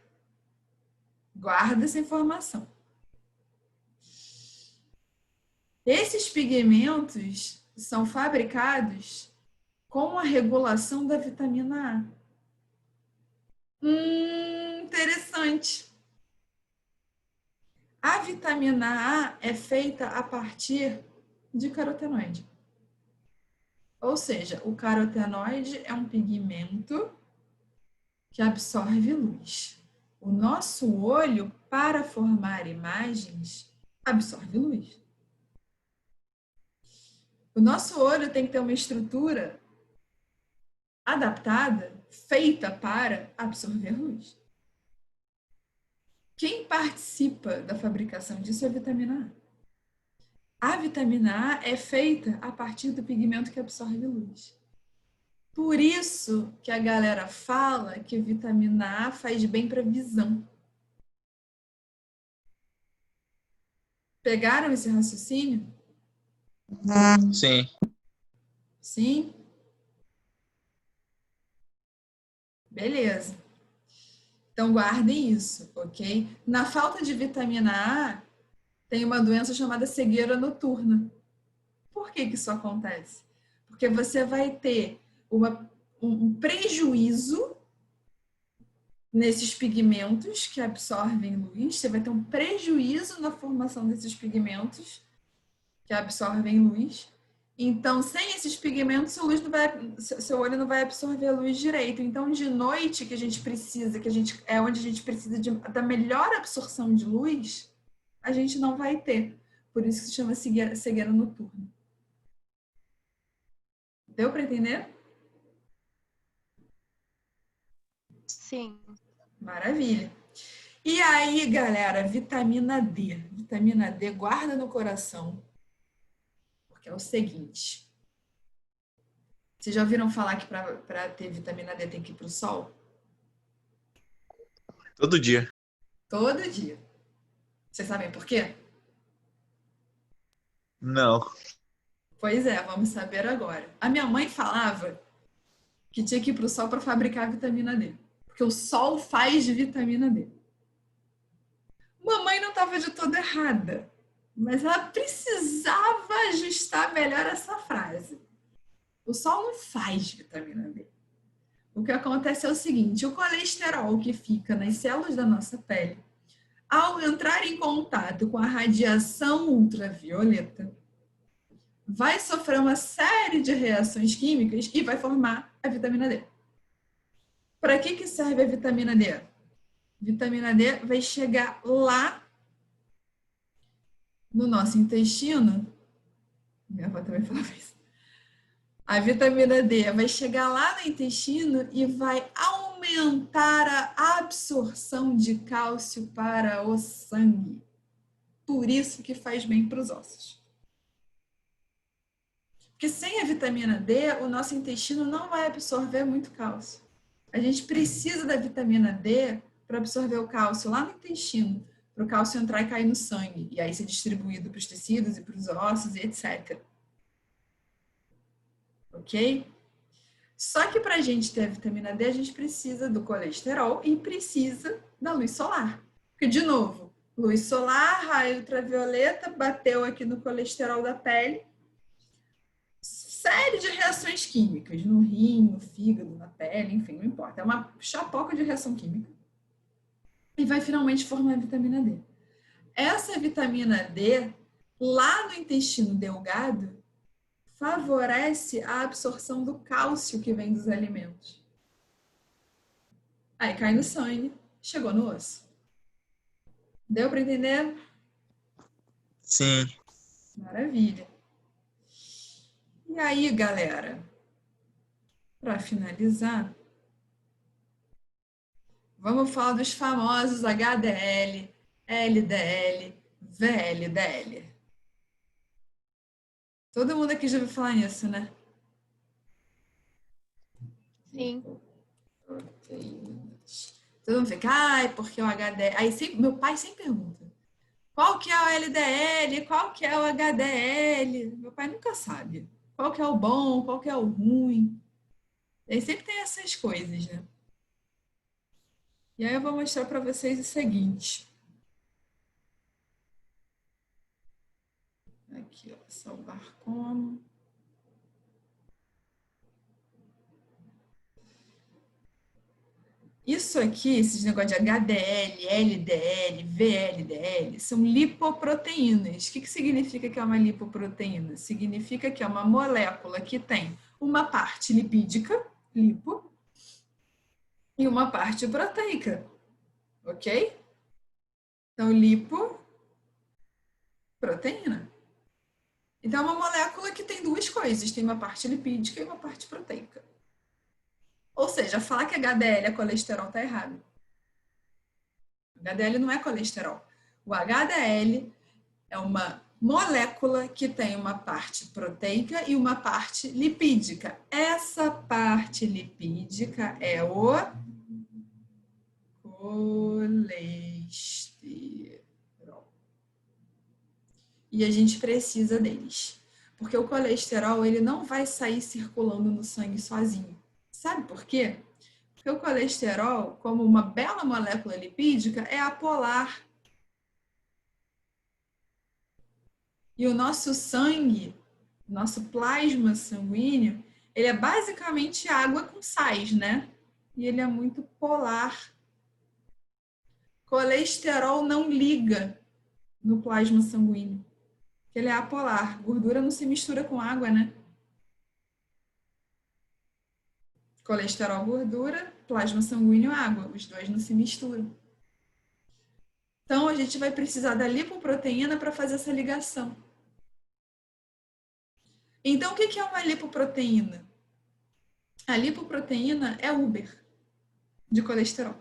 Guarda essa informação. Esses pigmentos são fabricados com a regulação da vitamina A. Interessante. A vitamina A é feita a partir de carotenoide. Ou seja, o carotenoide é um pigmento que absorve luz. O nosso olho, para formar imagens, absorve luz. O nosso olho tem que ter uma estrutura adaptada, feita para absorver luz. Quem participa da fabricação disso é a vitamina A. A vitamina A é feita a partir do pigmento que absorve luz. Por isso que a galera fala que a vitamina A faz bem para a visão. Pegaram esse raciocínio? Sim. Sim? Beleza. Então, guardem isso, ok? Na falta de vitamina A, tem uma doença chamada cegueira noturna. Por que que isso acontece? Porque você vai ter um prejuízo nesses pigmentos que absorvem luz, você vai ter um prejuízo na formação desses pigmentos que absorvem luz. Então, sem esses pigmentos, seu olho não vai absorver a luz direito. Então, de noite, que a gente precisa, é onde a gente precisa da melhor absorção de luz, a gente não vai ter. Por isso que se chama cegueira noturna. Deu para entender? Sim. Maravilha. E aí, galera, vitamina D. Vitamina D, guarda no coração. Porque é o seguinte. Vocês já ouviram falar que para ter vitamina D tem que ir para o sol? Todo dia. Todo dia. Vocês sabem por quê? Não. Pois é, vamos saber agora. A minha mãe falava que tinha que ir para o sol para fabricar vitamina D. Porque o sol faz de vitamina D. Mamãe não estava de todo errada, mas ela precisava ajustar melhor essa frase. O sol não faz vitamina D. O que acontece é o seguinte, o colesterol que fica nas células da nossa pele, ao entrar em contato com a radiação ultravioleta, vai sofrer uma série de reações químicas e vai formar a vitamina D. Para que serve a vitamina D? Vitamina D vai chegar lá no nosso intestino. Minha avó também falava isso. A vitamina D vai chegar lá no intestino e vai aumentar a absorção de cálcio para o sangue. Por isso que faz bem para os ossos. Porque sem a vitamina D, o nosso intestino não vai absorver muito cálcio. A gente precisa da vitamina D para absorver o cálcio lá no intestino, para o cálcio entrar e cair no sangue, e aí ser distribuído para os tecidos e para os ossos e etc. Ok? Só que para a gente ter a vitamina D, a gente precisa do colesterol e precisa da luz solar. Porque, de novo, luz solar, raio ultravioleta, bateu aqui no colesterol da pele, série de reações químicas, no rim, no fígado, na pele, enfim, não importa. É uma chapoca de reação química. E vai finalmente formar a vitamina D. Essa vitamina D, lá no intestino delgado, favorece a absorção do cálcio que vem dos alimentos. Aí cai no sangue, chegou no osso. Deu para entender? Sim. Maravilha. E aí, galera, para finalizar, vamos falar dos famosos HDL, LDL, VLDL. Todo mundo aqui já ouviu falar nisso, né? Sim. Todo mundo fica, ai, porque o HDL... Aí sempre, meu pai sempre pergunta, qual que é o LDL, qual que é o HDL? Meu pai nunca sabe. Qual que é o bom, qual que é o ruim. E aí sempre tem essas coisas, né? E aí eu vou mostrar para vocês o seguinte. Aqui, ó, salvar como. Isso aqui, esses negócios de HDL, LDL, VLDL, são lipoproteínas. O que significa que é uma lipoproteína? Significa que é uma molécula que tem uma parte lipídica, lipo, e uma parte proteica, ok? Então, lipoproteína. Então, é uma molécula que tem duas coisas, tem uma parte lipídica e uma parte proteica. Ou seja, falar que HDL é colesterol está errado. HDL não é colesterol. O HDL é uma molécula que tem uma parte proteica e uma parte lipídica. Essa parte lipídica é o colesterol. E a gente precisa deles. Porque o colesterol ele não vai sair circulando no sangue sozinho. Sabe por quê? Porque o colesterol, como uma bela molécula lipídica, é apolar. E o nosso sangue Nosso plasma sanguíneo, ele é basicamente água com sais, né? E ele é muito polar. Colesterol não liga no plasma sanguíneo. Ele é apolar. Gordura não se mistura com água, né? Colesterol, gordura, plasma sanguíneo, água. Os dois não se misturam. Então, a gente vai precisar da lipoproteína para fazer essa ligação. Então, o que é uma lipoproteína? A lipoproteína é Uber de colesterol.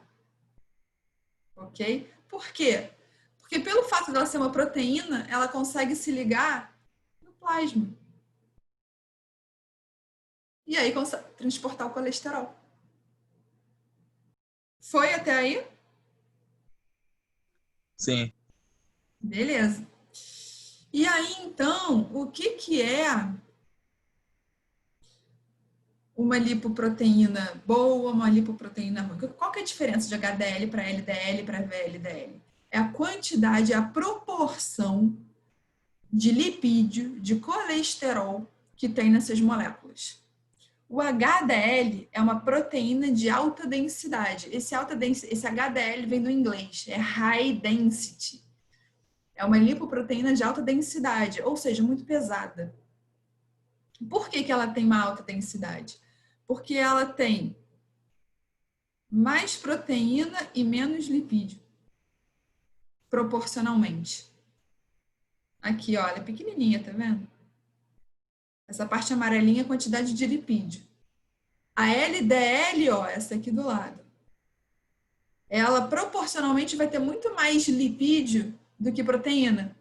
Ok? Por quê? Porque pelo fato dela ser uma proteína, ela consegue se ligar no plasma. E aí consegue transportar o colesterol. Foi até aí? Sim. Beleza. E aí, então, o que é uma lipoproteína boa, uma lipoproteína ruim? Qual que é a diferença de HDL para LDL para VLDL? É a quantidade, a proporção de lipídio, de colesterol que tem nessas moléculas. O HDL é uma proteína de alta densidade. Esse HDL vem do inglês, é High Density. É uma lipoproteína de alta densidade, ou seja, muito pesada. Por que ela tem uma alta densidade? Porque ela tem mais proteína e menos lipídio, proporcionalmente. Aqui, olha, pequenininha, tá vendo? Essa parte amarelinha é a quantidade de lipídio. A LDL, ó, essa aqui do lado, ela proporcionalmente vai ter muito mais lipídio do que proteína.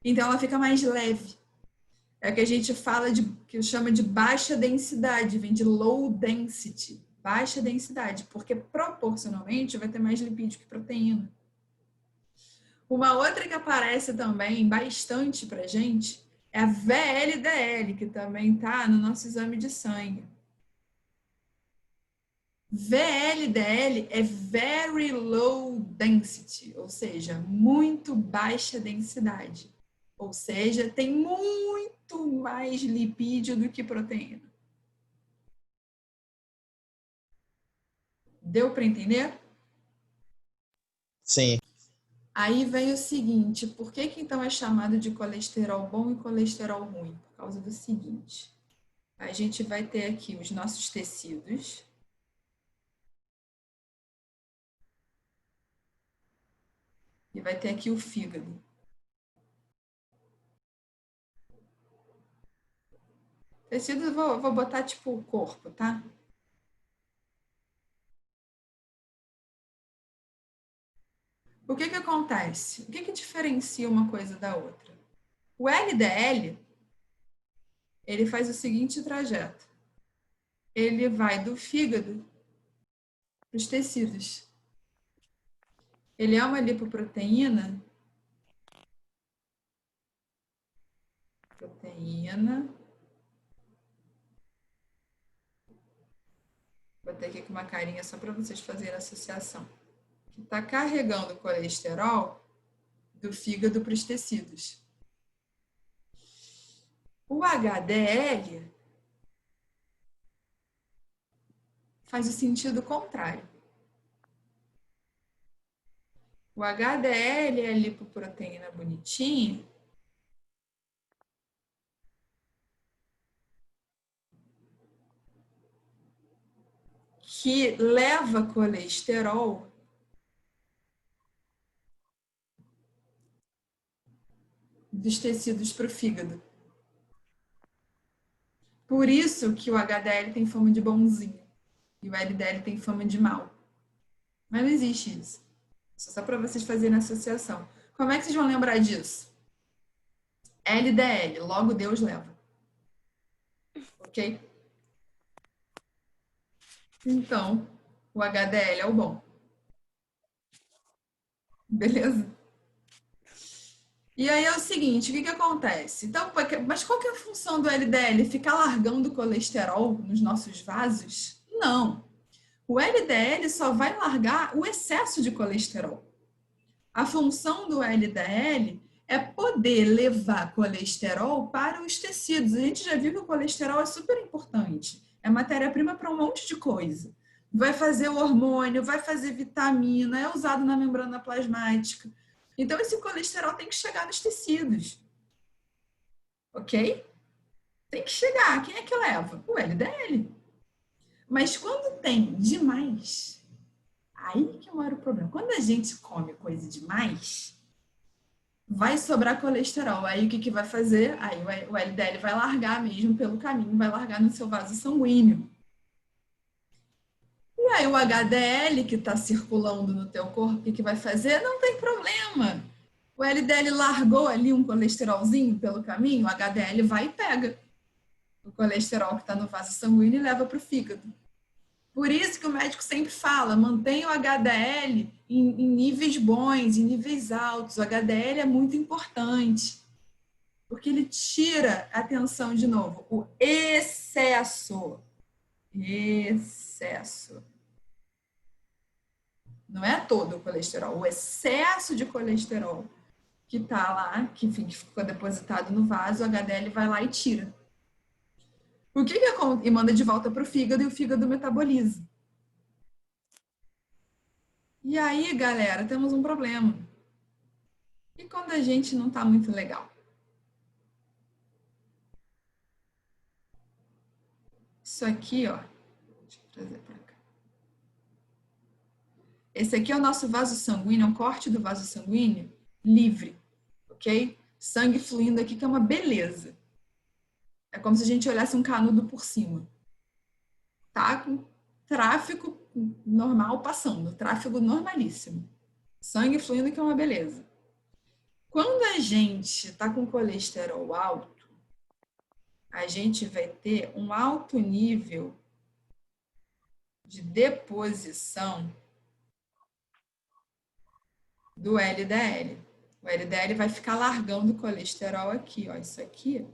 Então, ela fica mais leve. É o que a gente fala que chama de baixa densidade, vem de low density, baixa densidade, porque proporcionalmente vai ter mais lipídio que proteína. Uma outra que aparece também bastante pra gente é a VLDL, que também tá no nosso exame de sangue. VLDL é very low density, ou seja, muito baixa densidade. Ou seja, tem muito mais lipídio do que proteína. Deu para entender? Sim. Aí vem o seguinte, por que então é chamado de colesterol bom e colesterol ruim? Por causa do seguinte, a gente vai ter aqui os nossos tecidos. E vai ter aqui o fígado. Tecido eu vou botar tipo o corpo, tá? O que acontece? O que diferencia uma coisa da outra? O LDL, ele faz o seguinte trajeto. Ele vai do fígado para os tecidos. Ele é uma lipoproteína. Vou ter aqui com uma carinha só para vocês fazerem a associação. Que está carregando o colesterol do fígado para os tecidos. O HDL faz o sentido contrário. O HDL é a lipoproteína bonitinha que leva colesterol dos tecidos para o fígado. Por isso que o HDL tem fama de bonzinho e o LDL tem fama de mal. Mas não existe isso. Isso é só para vocês fazerem a associação. Como é que vocês vão lembrar disso? LDL, logo Deus leva. Ok? Então, o HDL é o bom. Beleza? E aí é o seguinte, o que acontece? Então, mas qual que é a função do LDL? Ficar largando colesterol nos nossos vasos? Não. O LDL só vai largar o excesso de colesterol. A função do LDL é poder levar colesterol para os tecidos. A gente já viu que o colesterol é super importante. É matéria-prima para um monte de coisa. Vai fazer o hormônio, vai fazer vitamina, é usado na membrana plasmática. Então, esse colesterol tem que chegar nos tecidos. Ok? Tem que chegar. Quem é que leva? O LDL. Mas quando tem demais, aí que mora o problema. Quando a gente come coisa demais, vai sobrar colesterol. Aí o que vai fazer? Aí o LDL vai largar mesmo pelo caminho, vai largar no seu vaso sanguíneo. E aí o HDL que está circulando no teu corpo, o que vai fazer? Não tem problema. O LDL largou ali um colesterolzinho pelo caminho, o HDL vai e pega o colesterol que está no vaso sanguíneo e leva para o fígado. Por isso que o médico sempre fala, mantenha o HDL em níveis bons, em níveis altos. O HDL é muito importante, porque ele tira, atenção de novo, o excesso. Excesso. Não é todo o colesterol, o excesso de colesterol que está lá, que ficou depositado no vaso, o HDL vai lá e tira. O que acontece? E manda de volta para o fígado e o fígado metaboliza. E aí, galera, temos um problema. E quando a gente não está muito legal? Isso aqui, ó. Deixa eu trazer para cá. Esse aqui é o nosso vaso sanguíneo, é um corte do vaso sanguíneo livre, ok? Sangue fluindo aqui, que é uma beleza. É como se a gente olhasse um canudo por cima. Tá com tráfego normal passando, tráfego normalíssimo. Sangue fluindo, que é uma beleza. Quando a gente está com colesterol alto, a gente vai ter um alto nível de deposição do LDL. O LDL vai ficar largando o colesterol aqui, ó. Isso aqui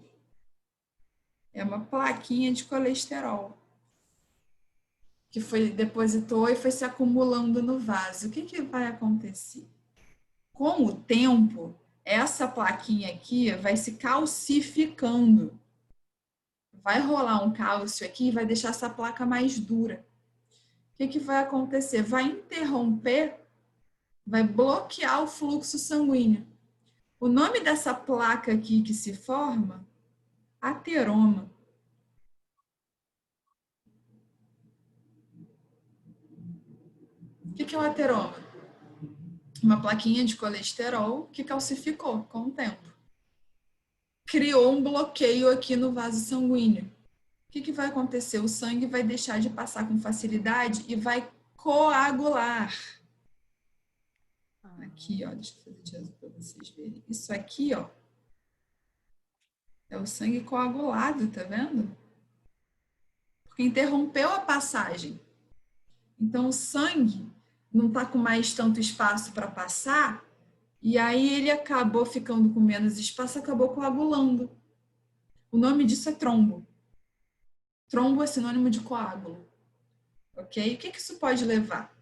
é uma plaquinha de colesterol que depositou e foi se acumulando no vaso. O que vai acontecer? Com o tempo, essa plaquinha aqui vai se calcificando. Vai rolar um cálcio aqui e vai deixar essa placa mais dura. O que vai acontecer? Vai interromper, vai bloquear o fluxo sanguíneo. O nome dessa placa aqui que se forma, ateroma. O que é o ateroma? Uma plaquinha de colesterol que calcificou com o tempo. Criou um bloqueio aqui no vaso sanguíneo. O que vai acontecer? O sangue vai deixar de passar com facilidade e vai coagular. Aqui, ó, deixa eu fazer de azul para vocês verem. Isso aqui, ó, é o sangue coagulado, tá vendo? Porque interrompeu a passagem. Então, o sangue não tá com mais tanto espaço para passar, e aí ele acabou ficando com menos espaço, acabou coagulando. O nome disso é trombo. Trombo é sinônimo de coágulo. Ok? O que isso pode levar?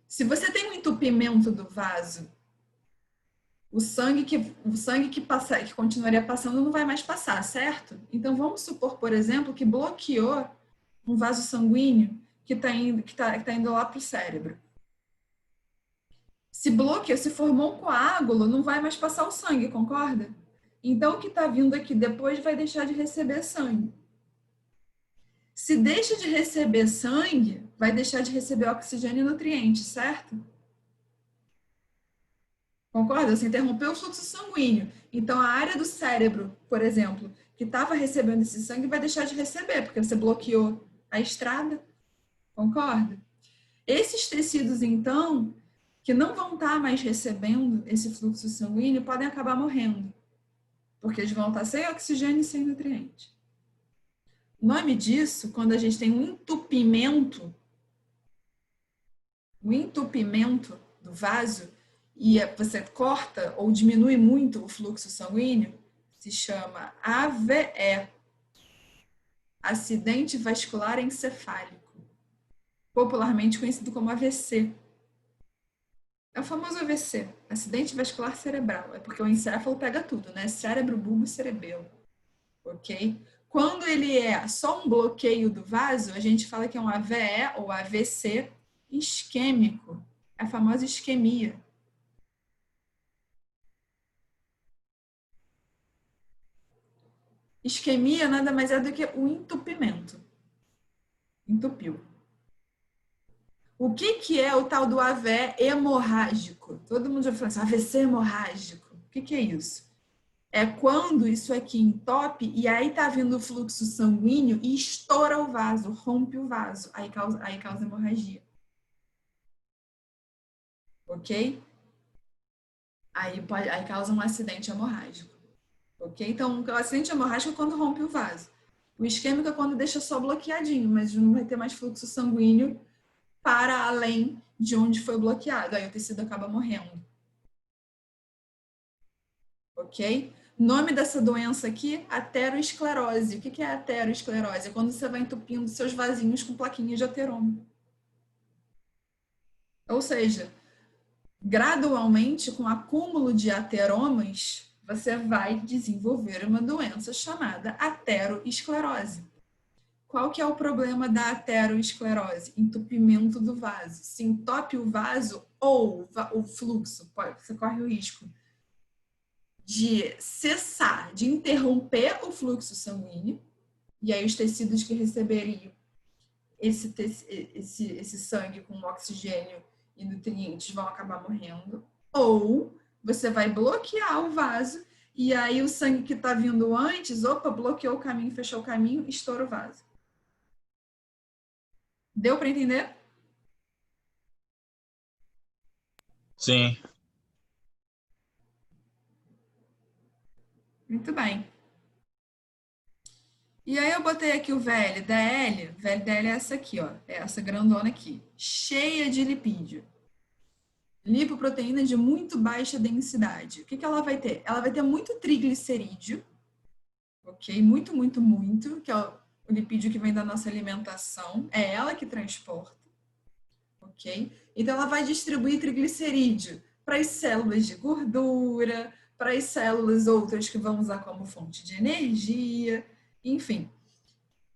Se você tem um entupimento do vaso, o sangue que continuaria passando não vai mais passar, certo? Então, vamos supor, por exemplo, que bloqueou um vaso sanguíneo que está indo lá para o cérebro. Se bloqueou, se formou um coágulo, não vai mais passar o sangue, concorda? Então, o que está vindo aqui depois vai deixar de receber sangue. Se deixa de receber sangue, vai deixar de receber oxigênio e nutrientes, certo? Concorda? Você interrompeu o fluxo sanguíneo. Então, a área do cérebro, por exemplo, que estava recebendo esse sangue, vai deixar de receber, porque você bloqueou a estrada. Concorda? Esses tecidos, então, que não vão estar mais recebendo esse fluxo sanguíneo, podem acabar morrendo, porque eles vão estar sem oxigênio e sem nutriente. O nome disso, quando a gente tem um entupimento do vaso, e você corta ou diminui muito o fluxo sanguíneo, se chama AVE, acidente vascular encefálico, popularmente conhecido como AVC. É o famoso AVC, acidente vascular cerebral. É porque o encéfalo pega tudo, né? Cérebro, bulbo e cerebelo. Ok? Quando ele é só um bloqueio do vaso, a gente fala que é um AVE ou AVC isquêmico. É a famosa isquemia. Isquemia nada mais é do que o entupimento. Entupiu. O que é o tal do AVE hemorrágico? Todo mundo já falou assim, AVC hemorrágico. O que é isso? É quando isso aqui entope e aí tá vindo o fluxo sanguíneo e estoura o vaso, rompe o vaso. Aí causa hemorragia. Ok? Aí causa um acidente hemorrágico. Ok? Então, o acidente hemorrágico é quando rompe o vaso. O isquêmico é quando deixa só bloqueadinho, mas não vai ter mais fluxo sanguíneo para além de onde foi bloqueado. Aí o tecido acaba morrendo. Ok? Nome dessa doença aqui, ateroesclerose. O que é ateroesclerose? É quando você vai entupindo seus vasinhos com plaquinhas de ateroma. Ou seja, gradualmente, com acúmulo de ateromas, você vai desenvolver uma doença chamada ateroesclerose. Qual que é o problema da ateroesclerose? Entupimento do vaso. Se entope o vaso ou o fluxo, você corre o risco de cessar, de interromper o fluxo sanguíneo, e aí os tecidos que receberiam esse sangue com oxigênio e nutrientes vão acabar morrendo, ou você vai bloquear o vaso, e aí o sangue que está vindo antes, bloqueou o caminho, fechou o caminho, estoura o vaso. Deu para entender? Sim. Muito bem. E aí eu botei aqui o VLDL. VLDL é essa aqui, ó. É essa grandona aqui. Cheia de lipídio. Lipoproteína de muito baixa densidade. O que ela vai ter? Ela vai ter muito triglicerídeo. Ok? Muito, muito, muito. Que é o lipídio que vem da nossa alimentação. É ela que transporta. Ok? Então ela vai distribuir triglicerídeo para as células de gordura, para as células outras que vão usar como fonte de energia, enfim.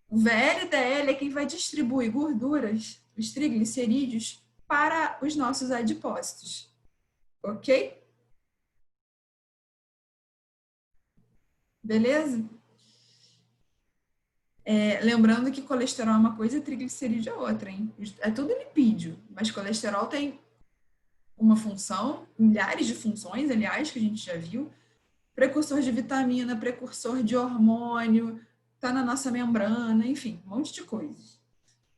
O VLDL é quem vai distribuir gorduras, os triglicerídeos, para os nossos adipócitos. Ok? Beleza? Lembrando que colesterol é uma coisa e triglicerídeo é outra, hein? É tudo lipídio, mas colesterol tem uma função, milhares de funções, aliás, que a gente já viu. Precursor de vitamina, precursor de hormônio, tá na nossa membrana, enfim, um monte de coisas.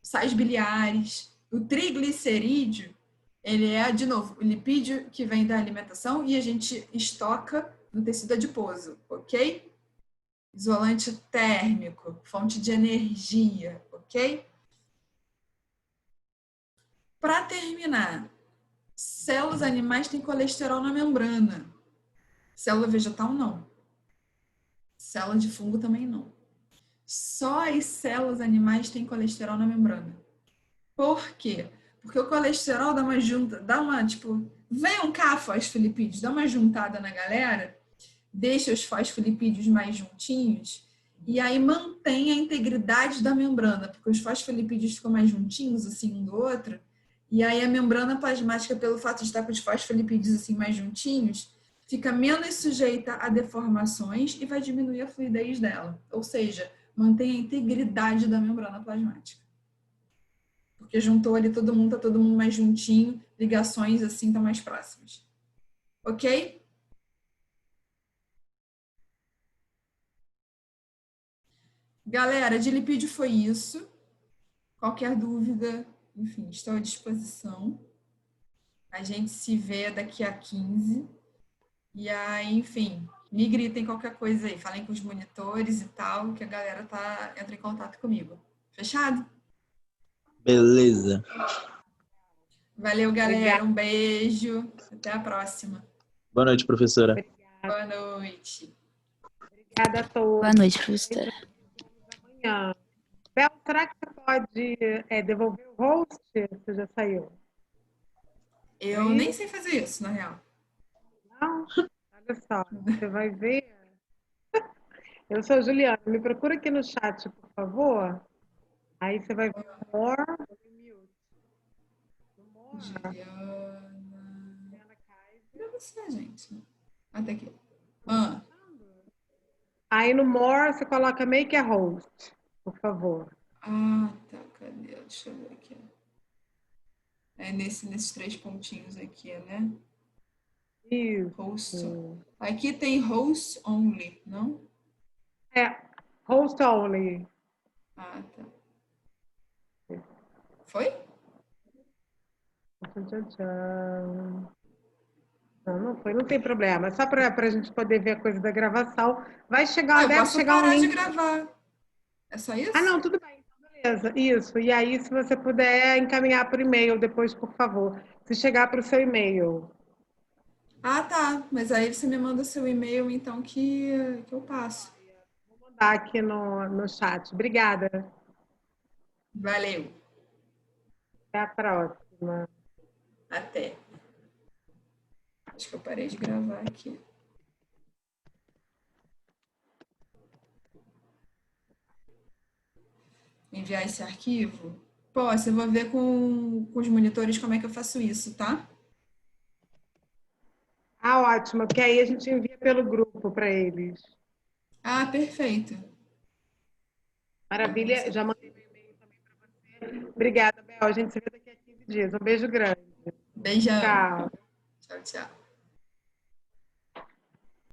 Sais biliares. O triglicerídeo, ele é, de novo, o lipídio que vem da alimentação e a gente estoca no tecido adiposo, ok? Isolante térmico, fonte de energia, ok? Para terminar, células animais têm colesterol na membrana. Célula vegetal, não. Célula de fungo também não. Só as células animais têm colesterol na membrana. Por quê? Porque o colesterol dá uma junta, vem um cá fosfolipídios, dá uma juntada na galera, deixa os fosfolipídios mais juntinhos e aí mantém a integridade da membrana, porque os fosfolipídios ficam mais juntinhos, assim, um do outro, e aí a membrana plasmática, pelo fato de estar com os fosfolipídios assim mais juntinhos, fica menos sujeita a deformações e vai diminuir a fluidez dela. Ou seja, mantém a integridade da membrana plasmática. Porque juntou ali todo mundo, tá todo mundo mais juntinho, ligações assim estão mais próximas. Ok? Galera, de lipídio foi isso. Qualquer dúvida, enfim, estou à disposição. A gente se vê daqui a 15. E aí, enfim, me gritem qualquer coisa aí. Falem com os monitores e tal, que a galera entra em contato comigo. Fechado? Beleza. Valeu, galera. Obrigada. Um beijo. Até a próxima. Boa noite, professora. Boa noite. Obrigada a todos. Boa noite, professora. Amanhã. Bel, será que você pode devolver o host? Você já saiu? Eu nem sei fazer isso, na real. Não? Olha só, você vai ver. Eu sou a Juliana, me procura aqui no chat, por favor. Aí você vai ver more. Juliana. Juliana Kaiser. Cadê você, gente? Ah, tá aqui. Ah, Aí no more você coloca make a host, por favor. tá. Cadê? Deixa eu ver aqui. É nesses 3 pontinhos aqui, né? Isso. Host. Aqui tem host only, não? É, host only. Ah, tá. Foi? Tchan, tchan. Não foi, não tem problema. É só para a gente poder ver a coisa da gravação. Vai chegar, Eu deve posso chegar um parar de link. gravar. É só isso? Ah, não, tudo bem. Então, beleza. Isso. E aí, se você puder encaminhar por e-mail depois, por favor. Se chegar para o seu e-mail. Ah, tá. Mas aí você me manda seu e-mail, então, que eu passo. Vou mandar aqui no chat. Obrigada. Valeu. Até a próxima. Até. Acho que eu parei de gravar aqui. Enviar esse arquivo? Posso, eu vou ver com os monitores como é que eu faço isso, tá? Ah, ótimo, porque aí a gente envia pelo grupo para eles. Ah, perfeito. Maravilha, já mandei meu e-mail também para você. Obrigada, Bel. A gente se vê daqui a 15 dias. Um beijo grande. Beijão. Tchau. Tchau, tchau.